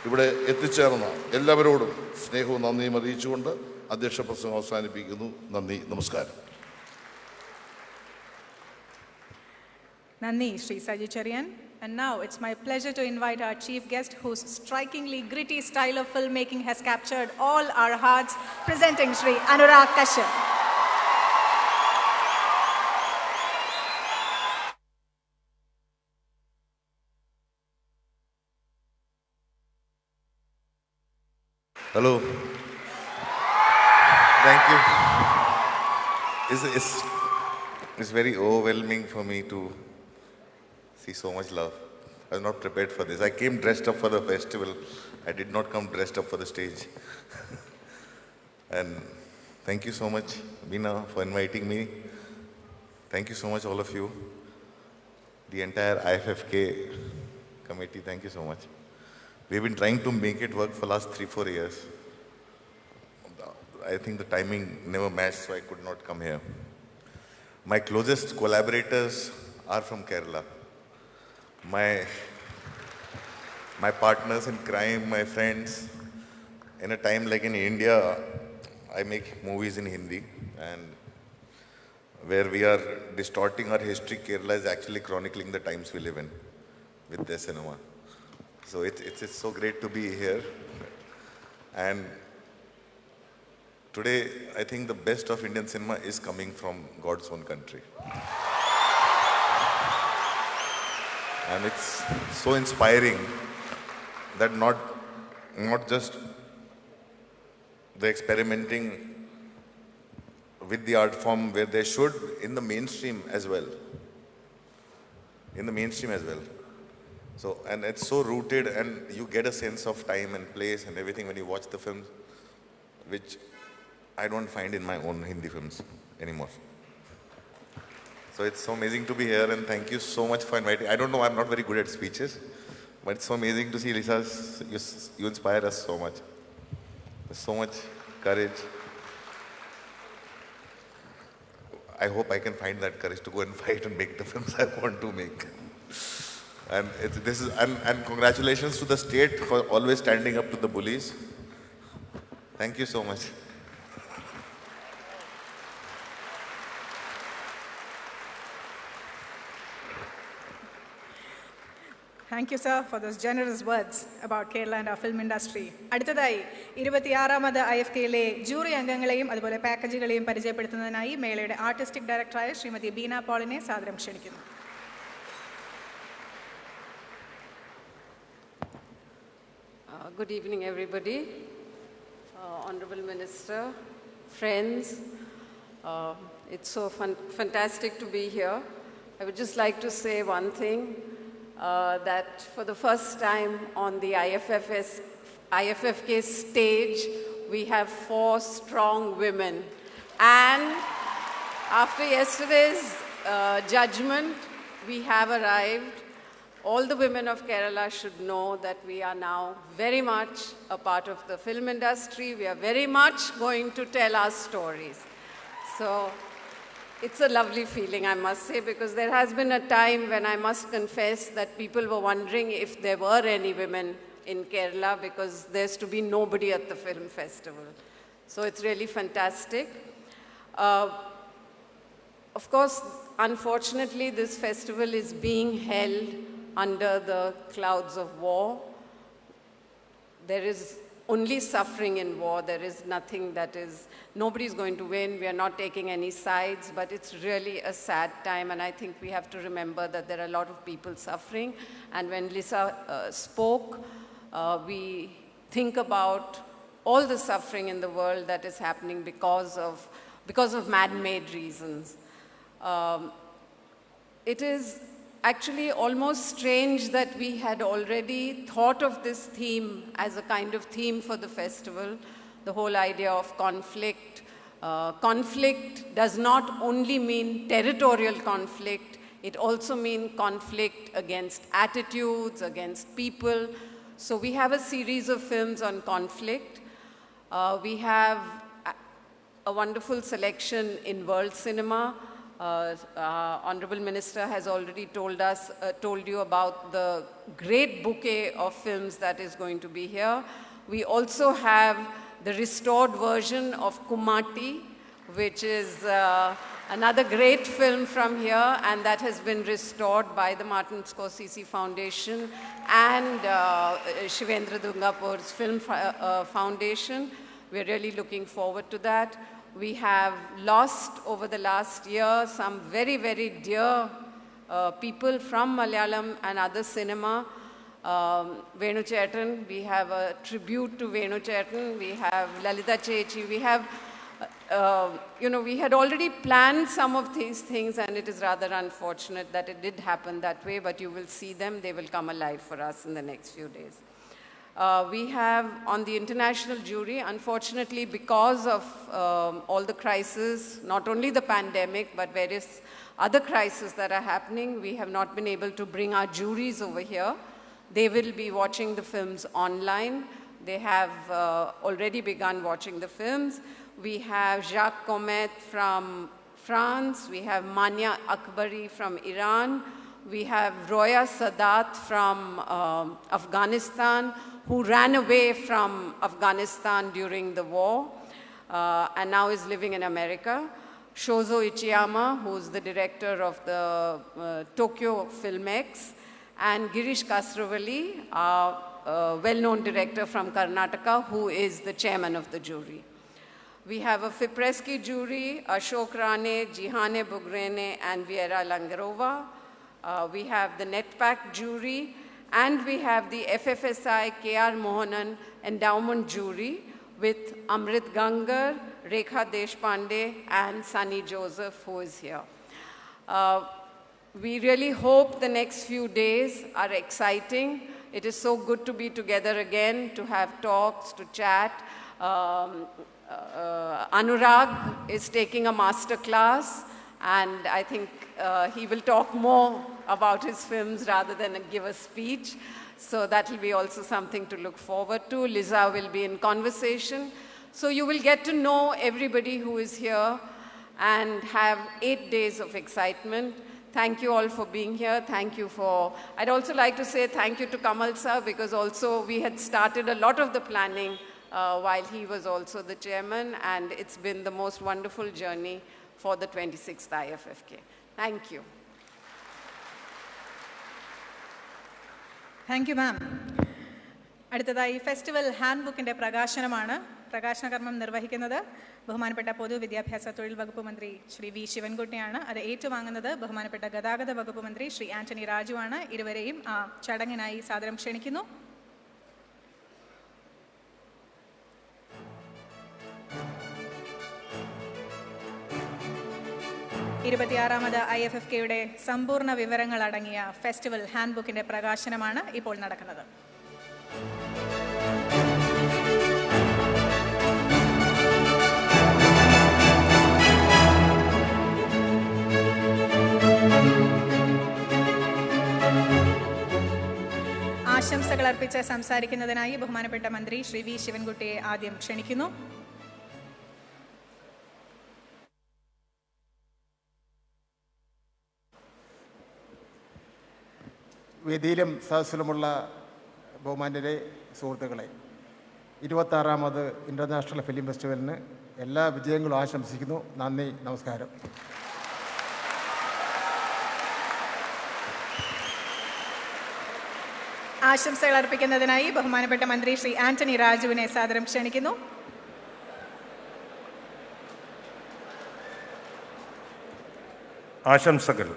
ഇവിടെ എത്തിച്ചേർന്ന എല്ലാവരോടും സ്നേഹവും നന്ദിയും അറിയിച്ചുകൊണ്ട് അധ്യക്ഷ പ്രസംഗം അവസാനിപ്പിക്കുന്നു. നന്ദി, നമസ്കാരം. Nandi, Sri Saji Cherian. And now it's my pleasure to invite our chief guest, whose strikingly gritty style of filmmaking has captured all our hearts, presenting Sri Anurag Kashyap. Hello. Thank you. It's very overwhelming for me to see so much love. I was not prepared for this. I came dressed up for the festival. I did not come dressed up for the stage. And thank you so much, Bina, for inviting me. Thank you so much, all of you. The entire IFFK committee, thank you so much. We've been trying to make it work for the last 3-4 years. I think the timing never matched, so I could not come here. My closest collaborators are from Kerala. My partners in crime, my friends. In a time like in India, I make movies in Hindi, and where we are distorting our history, Kerala is actually chronicling the times we live in with their cinema. So it's so great to be here. And today, I think the best of Indian cinema is coming from God's own country. And it's so inspiring that not just the experimenting with the art form where they should in the mainstream as well. So, and it's so rooted, and you get a sense of time and place and everything when you watch the films, which I don't find in my own Hindi films anymore. So it's so amazing to be here, and thank you so much for inviting. I don't know, I'm not very good at speeches, but it's so amazing to see Lisa. You inspire us so much. There's so much courage. I hope I can find that courage to go and fight and make the films I want to make. And congratulations to the state for always standing up to the bullies. Thank you so much. Thank you, sir, for those generous words about Kerala and our film industry. അടുത്തതായി 26ാമത് IFK-യിലെ jury അംഗങ്ങളെയും അതുപോലെ പാക്കേജുകളെയും പരിചയപ്പെടുത്തുന്നതിനായി മേളയുടെ artistic ഡയറക്ടറായ ശ്രീമതി ബീന പോളിനെ സാദരം ക്ഷണിക്കുന്നു. Good evening, everybody. Honorable Minister, friends, it's so fantastic to be here. I would just like to say one thing. That for the first time on the IFFK stage, we have 4 strong women. And after yesterday's judgment, we have arrived. All the women of Kerala should know that we are now very much a part of the film industry. We are very much going to tell our stories. So it's a lovely feeling, I must say, because there has been a time when I must confess that people were wondering if there were any women in Kerala, because there's to be nobody at the film festival. So it's really fantastic. Of course, unfortunately, this festival is being held under the clouds of war. There is only suffering in war. There is nothing that is, nobody's going to win. We are not taking any sides, but it's really a sad time. And I think we have to remember that there are a lot of people suffering. And when Lisa spoke, we think about all the suffering in the world that is happening because of man-made reasons. It is actually almost strange that we had already thought of this theme as a kind of theme for the festival, the whole idea of conflict. Conflict does not only mean territorial conflict, it also means conflict against attitudes, against people. So we have a series of films on conflict. We have a wonderful selection in world cinema. Honorable Minister has already told you about the great bouquet of films that is going to be here. We also have the restored version of Kumati, which is another great film from here, and that has been restored by the Martin Scorsese Foundation and Shivendra Dungapur's Film Foundation. We're really looking forward to that. We have lost over the last year some very, very dear people from Malayalam and other cinema. Venu Chetan, we have a tribute to Venu Chetan. We have Lalita Chechi. We have, we had already planned some of these things, and it is rather unfortunate that it did happen that way, but you will see them. They will come alive for us in the next few days. We have on the international jury, unfortunately, because of all the crises, not only the pandemic, but various other crises that are happening, we have not been able to bring our juries over here. They will be watching the films online. They have already begun watching the films. We have Jacques Comet from France. We have Mania Akbari from Iran. We have Roya Sadat from Afghanistan, who ran away from Afghanistan during the war and now is living in America. Shozo Ichiyama, who's the director of the Tokyo Filmex, and Girish Kasravali, a well-known director from Karnataka, who is the chairman of the jury. We have a Fipreschi jury, Ashok Rane, Jihane Bugrene, and Viera Langarova. We have the NetPack jury, and we have the FFSI K.R. Mohanan Endowment Jury with Amrit Gangar, Rekha Deshpande, and Sunny Joseph, who is here. We really hope the next few days are exciting. It is so good to be together again, to have talks, to chat. Anurag is taking a master class, and I think he will talk more about his films rather than give a speech. So that will be also something to look forward to. Liza will be in conversation. So you will get to know everybody who is here and have 8 days of excitement. Thank you all for being here. Thank you for, I'd also like to say thank you to Kamal sir, because also we had started a lot of the planning while he was also the chairman, and it's been the most wonderful journey for the 26th IFFK. Thank you. Thank you ma'am. അടുത്തതായി festival hand ബുക്കിൻ്റെ പ്രകാശനമാണ്. പ്രകാശനകർമ്മം നിർവഹിക്കുന്നത് ബഹുമാനപ്പെട്ട പൊതുവിദ്യാഭ്യാസ തൊഴിൽ വകുപ്പ് മന്ത്രി Shri V ശിവൻകുട്ടിയാണ്. അത് ഏറ്റുവാങ്ങുന്നത് ബഹുമാനപ്പെട്ട ഗതാഗത വകുപ്പ് മന്ത്രി ശ്രീ ആന്റണി രാജുവാണ്. ഇരുവരെയും ആ ചടങ്ങിനായി സാദരം ക്ഷണിക്കുന്നു. 26ാമത് IFFKയുടെ സമ്പൂർണ്ണ വിവരങ്ങൾ അടങ്ങിയ ഫെസ്റ്റിവൽ ഹാൻഡ് ബുക്കിൻ്റെ പ്രകാശനമാണ് ഇപ്പോൾ നടക്കുന്നത്. അർപ്പിച്ച് സംസാരിക്കുന്നതിനായി ബഹുമാനപ്പെട്ട മന്ത്രി ശ്രീ വി ശിവൻകുട്ടിയെ ആദ്യം ക്ഷണിക്കുന്നു. വേദിയിലും സദസ്സിലുമുള്ള ബഹുമാന്യരെ, സുഹൃത്തുക്കളെ, 26ാമത് ഇൻ്റർനാഷണൽ ഫിലിം ഫെസ്റ്റിവലിന് എല്ലാ വിജയങ്ങളും ആശംസിക്കുന്നു. നന്ദി, നമസ്കാരം. ആശംസകൾ അർപ്പിക്കുന്നതിനായി ബഹുമാനപ്പെട്ട മന്ത്രി ശ്രീ ആന്റണി രാജുവിനെ സാദരം ക്ഷണിക്കുന്നു. ആശംസകൾ.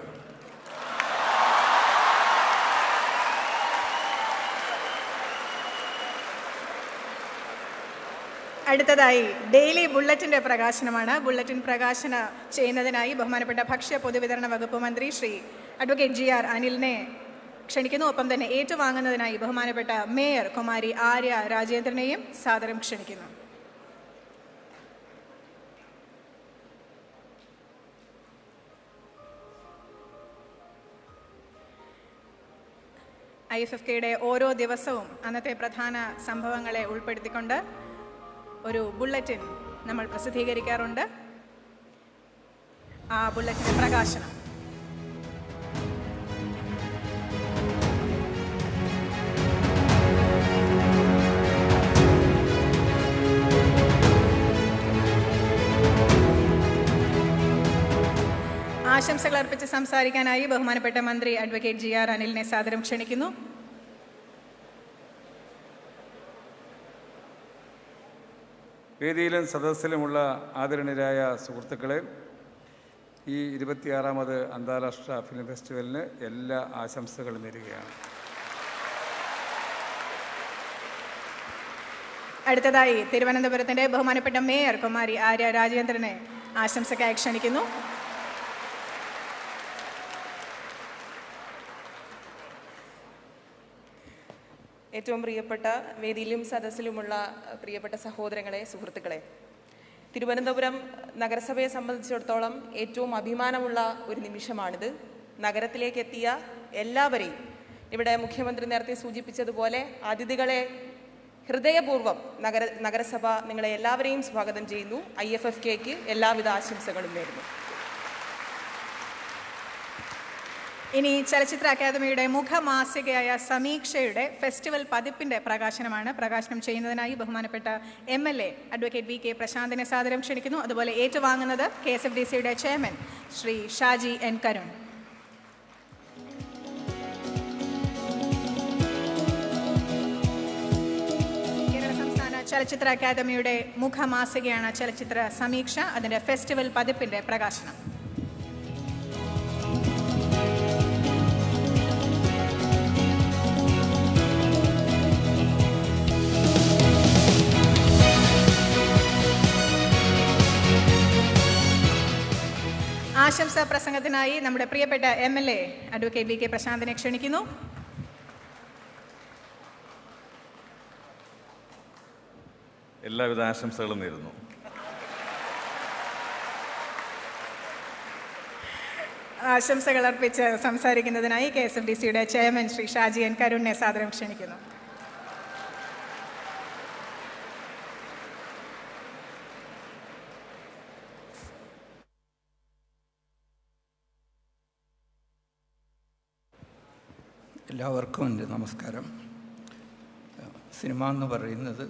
അടുത്തതായി ഡെയിലി ബുള്ളറ്റിൻ്റെ പ്രകാശനമാണ്. ബുള്ളറ്റിൻ പ്രകാശനം ചെയ്യുന്നതിനായി ബഹുമാനപ്പെട്ട ഭക്ഷ്യ പൊതുവിതരണ വകുപ്പ് മന്ത്രി ശ്രീ അഡ്വക്കേറ്റ് GR അനിലിനെ ക്ഷണിക്കുന്നു. ഒപ്പം തന്നെ ഏറ്റുവാങ്ങുന്നതിനായി ബഹുമാനപ്പെട്ട മേയർ കുമാരി ആര്യ രാജേന്ദ്രനെയും സാദരം ക്ഷണിക്കുന്നു. IFFKയുടെ ഓരോ ദിവസവും അന്നത്തെ പ്രധാന സംഭവങ്ങളെ ഉൾപ്പെടുത്തിക്കൊണ്ട് ഒരു ബുള്ളറ്റിൻ നമ്മൾ പ്രസിദ്ധീകരിക്കാറുണ്ട്. ആ ബുള്ളറ്റിൻ്റെ പ്രകാശനം ആശംസകൾ അർപ്പിച്ച് സംസാരിക്കാനായി ബഹുമാനപ്പെട്ട മന്ത്രി അഡ്വക്കേറ്റ് GR അനിലിനെ സാദരം ക്ഷണിക്കുന്നു. വേദിയിലും സദസ്സിലുമുള്ള ആദരണീയരായ സുഹൃത്തുക്കളെ, ഈ 26ാമത് അന്താരാഷ്ട്ര ഫിലിം ഫെസ്റ്റിവലിന് എല്ലാ ആശംസകളും നേരുകയാണ്. അടുത്തതായി തിരുവനന്തപുരത്തിൻ്റെ ബഹുമാനപ്പെട്ട മേയർ കുമാരി ആര്യ രാജേന്ദ്രനെ ആശംസയ്ക്കായി ക്ഷണിക്കുന്നു. ഏറ്റവും പ്രിയപ്പെട്ട വേദിയിലും സദസ്സിലുമുള്ള പ്രിയപ്പെട്ട സഹോദരങ്ങളെ, സുഹൃത്തുക്കളെ, തിരുവനന്തപുരം നഗരസഭയെ സംബന്ധിച്ചിടത്തോളം ഏറ്റവും അഭിമാനമുള്ള ഒരു നിമിഷമാണിത്. നഗരത്തിലേക്ക് എത്തിയ എല്ലാവരെയും, ഇവിടെ മുഖ്യമന്ത്രി നേരത്തെ സൂചിപ്പിച്ചതുപോലെ അതിഥികളെ ഹൃദയപൂർവ്വം നഗരസഭ നിങ്ങളെ എല്ലാവരെയും സ്വാഗതം ചെയ്യുന്നു. IFFKക്ക് എല്ലാവിധ ആശംസകളും നേരുന്നു. ഇനി ചലച്ചിത്ര അക്കാദമിയുടെ മുഖമാസികയായ സമീക്ഷയുടെ ഫെസ്റ്റിവൽ പതിപ്പിൻ്റെ പ്രകാശനമാണ്. പ്രകാശനം ചെയ്യുന്നതിനായി ബഹുമാനപ്പെട്ട MLA അഡ്വക്കേറ്റ് VK പ്രശാന്തിനെ സാദരം ക്ഷണിക്കുന്നു. അതുപോലെ ഏറ്റുവാങ്ങുന്നത് KSFDCയുടെ ചെയർമാൻ ശ്രീ ഷാജി N കരുൺ. കേരള സംസ്ഥാന ചലച്ചിത്ര അക്കാദമിയുടെ മുഖമാസികയാണ് ചലച്ചിത്ര സമീക്ഷ. അതിൻ്റെ ഫെസ്റ്റിവൽ പതിപ്പിൻ്റെ പ്രകാശനം. ആശംസാ പ്രസംഗത്തിനായി നമ്മുടെ പ്രിയപ്പെട്ട MLA അഡ്വക്കേറ്റ് VK പ്രശാന്തിനെ ക്ഷണിക്കുന്നു. എല്ലാവിധ ആശംസകളും നേരുന്നു. ആശംസകൾ അർപ്പിച്ച് സംസാരിക്കുന്നതിനായി KSFDCയുടെ ചെയർമാൻ ശ്രീ ഷാജി N കരുണിനെ സാദരം ക്ഷണിക്കുന്നു. എല്ലാവർക്കും എൻ്റെ നമസ്കാരം. സിനിമ എന്ന് പറയുന്നത്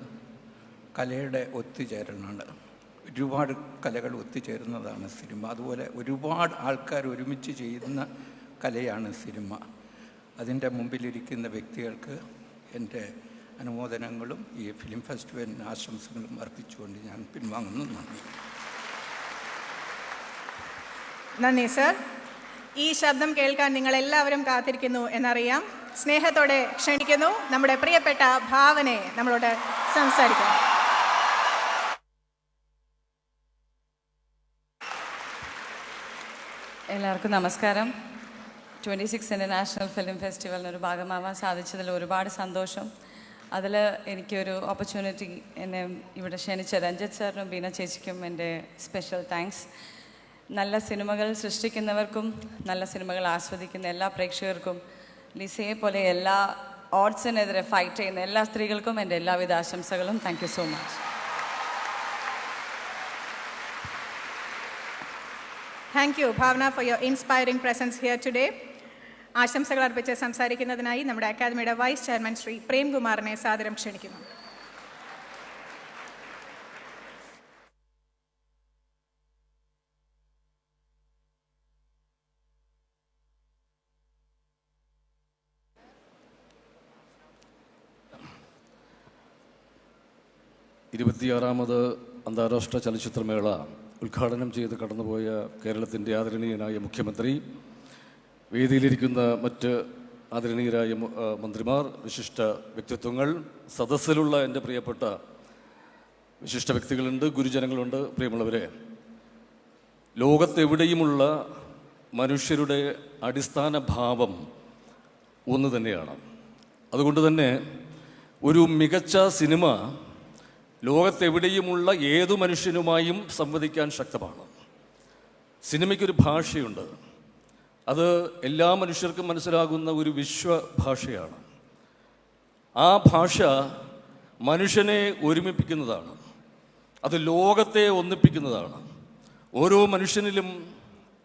കലയുടെ ഒത്തുചേരലാണ്. ഒരുപാട് കലകൾ ഒത്തുചേരുന്നതാണ് സിനിമ. അതുപോലെ ഒരുപാട് ആൾക്കാർ ഒരുമിച്ച് ചെയ്യുന്ന കലയാണ് സിനിമ. അതിൻ്റെ മുമ്പിലിരിക്കുന്ന വ്യക്തികൾക്ക് എൻ്റെ അനുമോദനങ്ങളും ഈ ഫിലിം ഫെസ്റ്റിവലിന് ആശംസകളും അർപ്പിച്ചുകൊണ്ട് ഞാൻ പിൻവാങ്ങുന്നു. നന്ദി സർ. ഈ ശബ്ദം കേൾക്കാൻ നിങ്ങളെല്ലാവരും കാത്തിരിക്കുന്നു എന്നറിയാം. സ്നേഹത്തോടെ ക്ഷണിക്കുന്നു നമ്മുടെ പ്രിയപ്പെട്ട ഭാവനയെ നമ്മളോട് സംസാരിക്കാം. എല്ലാവർക്കും നമസ്കാരം. 26 ഇൻ്റർനാഷണൽ ഫിലിം ഫെസ്റ്റിവലിനൊരു ഭാഗമാവാൻ സാധിച്ചതിൽ ഒരുപാട് സന്തോഷം. അതിൽ എനിക്കൊരു ഓപ്പർച്യൂണിറ്റി എന്നെ ഇവിടെ ക്ഷണിച്ച രഞ്ജിത്ത് സാറിനും ബീന ചേച്ചിക്കും എൻ്റെ സ്പെഷ്യൽ താങ്ക്സ്. നല്ല സിനിമകൾ സൃഷ്ടിക്കുന്നവർക്കും നല്ല സിനിമകൾ ആസ്വദിക്കുന്ന എല്ലാ പ്രേക്ഷകർക്കും ലിസയെ പോലെ എല്ലാ ഓഡ്സിനെതിരെ ഫൈറ്റ് ചെയ്യുന്ന എല്ലാ സ്ത്രീകൾക്കും എൻ്റെ എല്ലാവിധ ആശംസകളും. Thank you so much. Thank you, Bhavana, for your inspiring presence here today. ആശംസകൾ അർപ്പിച്ച് സംസാരിക്കുന്നതിനായി നമ്മുടെ അക്കാദമിയുടെ വൈസ് ചെയർമാൻ ശ്രീ പ്രേംകുമാറിനെ സാദരം ക്ഷണിക്കുന്നു. ഇരുപത്തിയാറാമത് അന്താരാഷ്ട്ര ചലച്ചിത്രമേള ഉദ്ഘാടനം ചെയ്ത് കടന്നുപോയ കേരളത്തിൻ്റെ ആദരണീയനായ മുഖ്യമന്ത്രി, വേദിയിലിരിക്കുന്ന മറ്റ് ആദരണീയരായ മന്ത്രിമാർ, വിശിഷ്ട വ്യക്തിത്വങ്ങൾ, സദസ്സിലുള്ള എൻ്റെ പ്രിയപ്പെട്ട വിശിഷ്ട വ്യക്തികളുണ്ട്, ഗുരുജനങ്ങളുണ്ട്, പ്രിയമുള്ളവരെ, ലോകത്തെവിടെയുമുള്ള മനുഷ്യരുടെ അടിസ്ഥാന ഭാവം ഒന്ന് തന്നെയാണ്. അതുകൊണ്ട് തന്നെ ഒരു മികച്ച സിനിമ ലോകത്തെവിടെയുമുള്ള ഏതു മനുഷ്യനുമായും സംവദിക്കാൻ ശക്തമാണ്. സിനിമയ്ക്കൊരു ഭാഷയുണ്ട്. അത് എല്ലാ മനുഷ്യർക്കും മനസ്സിലാകുന്ന ഒരു വിശ്വഭാഷയാണ്. ആ ഭാഷ മനുഷ്യനെ ഒരുമിപ്പിക്കുന്നതാണ്. അത് ലോകത്തെ ഒന്നിപ്പിക്കുന്നതാണ്. ഓരോ മനുഷ്യനിലും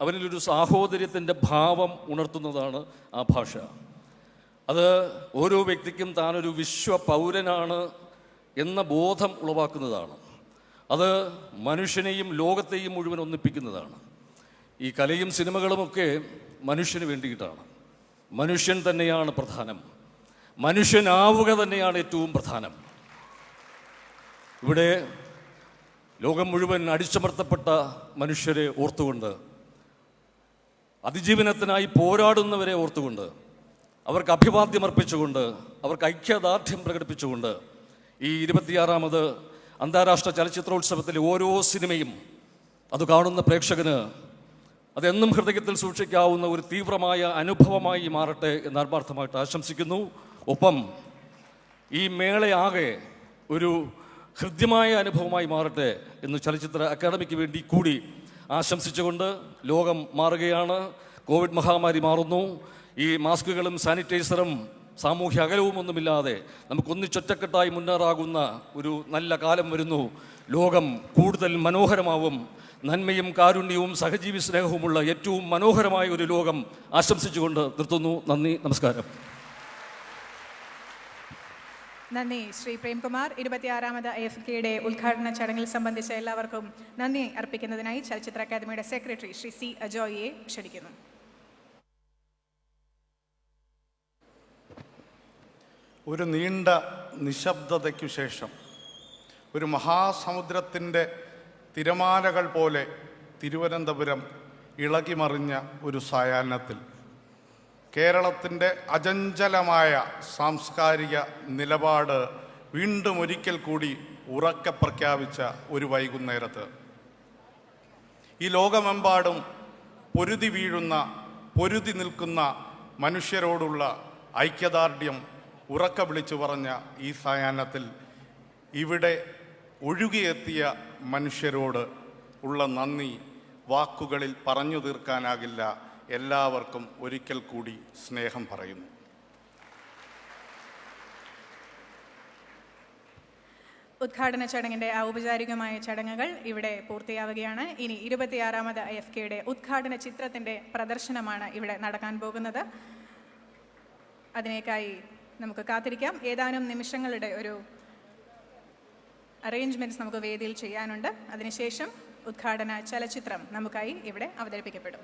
അവനിലൊരു സാഹോദര്യത്തിൻ്റെ ഭാവം ഉണർത്തുന്നതാണ് ആ ഭാഷ. അത് ഓരോ വ്യക്തിക്കും താനൊരു വിശ്വ പൗരനാണ് എന്ന ബോധം ഉളവാക്കുന്നതാണ്. അത് മനുഷ്യനെയും ലോകത്തെയും മുഴുവൻ ഒന്നിപ്പിക്കുന്നതാണ്. ഈ കലയും സിനിമകളുമൊക്കെ മനുഷ്യന് വേണ്ടിയിട്ടാണ്. മനുഷ്യൻ തന്നെയാണ് പ്രധാനം. മനുഷ്യനാവുക തന്നെയാണ് ഏറ്റവും പ്രധാനം. ഇവിടെ ലോകം മുഴുവൻ അടിച്ചമർത്തപ്പെട്ട മനുഷ്യരെ ഓർത്തുകൊണ്ട്, അതിജീവനത്തിനായി പോരാടുന്നവരെ ഓർത്തുകൊണ്ട്, അവർക്ക് അഭിവാദ്യം അർപ്പിച്ചുകൊണ്ട്, അവർക്ക് ഐക്യദാർഢ്യം പ്രകടിപ്പിച്ചുകൊണ്ട് ഈ 26ാമത് അന്താരാഷ്ട്ര ചലച്ചിത്രോത്സവത്തിലെ ഓരോ സിനിമയും അത് കാണുന്ന പ്രേക്ഷകന് അതെന്നും ഹൃദയത്തിൽ സൂക്ഷിക്കാവുന്ന ഒരു തീവ്രമായ അനുഭവമായി മാറട്ടെ എന്ന് ആത്മാർത്ഥമായിട്ട് ആശംസിക്കുന്നു. ഒപ്പം ഈ മേളയാകെ ഒരു ഹൃദ്യമായ അനുഭവമായി മാറട്ടെ എന്ന് ചലച്ചിത്ര അക്കാദമിക്ക് വേണ്ടി കൂടി ആശംസിച്ചുകൊണ്ട്, ലോകം മാറുകയാണ്, കോവിഡ് മഹാമാരി മാറുന്നു. ഈ മാസ്കുകളും സാനിറ്റൈസറും സാമൂഹ്യ അകലവും ഒന്നുമില്ലാതെ നമുക്കൊന്നിച്ചൊറ്റക്കെട്ടായി മുന്നേറാകുന്ന ഒരു നല്ല കാലം വരുന്നു. ലോകം കൂടുതൽ മനോഹരമാവും. നന്മയും കാരുണ്യവും സഹജീവി സ്നേഹവുമുള്ള ഏറ്റവും മനോഹരമായ ഒരു ലോകം ആശംസിച്ചുകൊണ്ട് നിർത്തുന്നു. നന്ദി, നമസ്കാരം. നന്ദി ശ്രീ പ്രേംകുമാർ. 26ാമത് AFKയുടെ ഉദ്ഘാടന ചടങ്ങിൽ സംബന്ധിച്ച എല്ലാവർക്കും നന്ദി അർപ്പിക്കുന്നതിനായി ചലച്ചിത്ര അക്കാദമിയുടെ സെക്രട്ടറി ശ്രീ C. അജോയിയെ ക്ഷണിക്കുന്നു. ഒരു നീണ്ട നിശബ്ദതയ്ക്കു ശേഷം ഒരു മഹാസമുദ്രത്തിൻ്റെ തിരമാലകൾ പോലെ തിരുവനന്തപുരം ഇളകിമറിഞ്ഞ ഒരു സായാഹ്നത്തിൽ കേരളത്തിൻ്റെ അചഞ്ചലമായ സാംസ്കാരിക നിലപാട് വീണ്ടും ഒരിക്കൽ കൂടി ഉറക്കെ പ്രഖ്യാപിച്ച ഒരു വൈകുന്നേരത്ത് ഈ ലോകമെമ്പാടും പൊരുതി വീഴുന്ന, പൊരുതി നിൽക്കുന്ന മനുഷ്യരോടുള്ള ഐക്യദാർഢ്യം ഉറക്കെ വിളിച്ചു പറഞ്ഞ ഈ സായാഹ്നത്തിൽ ഇവിടെ ഒഴുകിയെത്തിയ മനുഷ്യരോട് ഉള്ള നന്ദി വാക്കുകളിൽ പറഞ്ഞു തീർക്കാനാകില്ല. എല്ലാവർക്കും ഒരിക്കൽ കൂടി സ്നേഹം പറയുന്നു. ഉദ്ഘാടന ചടങ്ങിൻ്റെ ഔപചാരികമായ ചടങ്ങുകൾ ഇവിടെ പൂർത്തിയാവുകയാണ്. ഇനി 26ാമത് AFKയുടെ ഉദ്ഘാടന ചിത്രത്തിൻ്റെ പ്രദർശനമാണ് ഇവിടെ നടക്കാൻ പോകുന്നത്. അതിനേക്കായി നമുക്ക് കാത്തിരിക്കാം. ഏതാനും നിമിഷങ്ങളുടെ ഒരു അറേഞ്ച്മെൻറ്റ്സ് നമുക്ക് വേദിയിൽ ചെയ്യാനുണ്ട്. അതിനുശേഷം ഉദ്ഘാടന ചലച്ചിത്രം നമുക്കായി ഇവിടെ അവതരിപ്പിക്കപ്പെടും.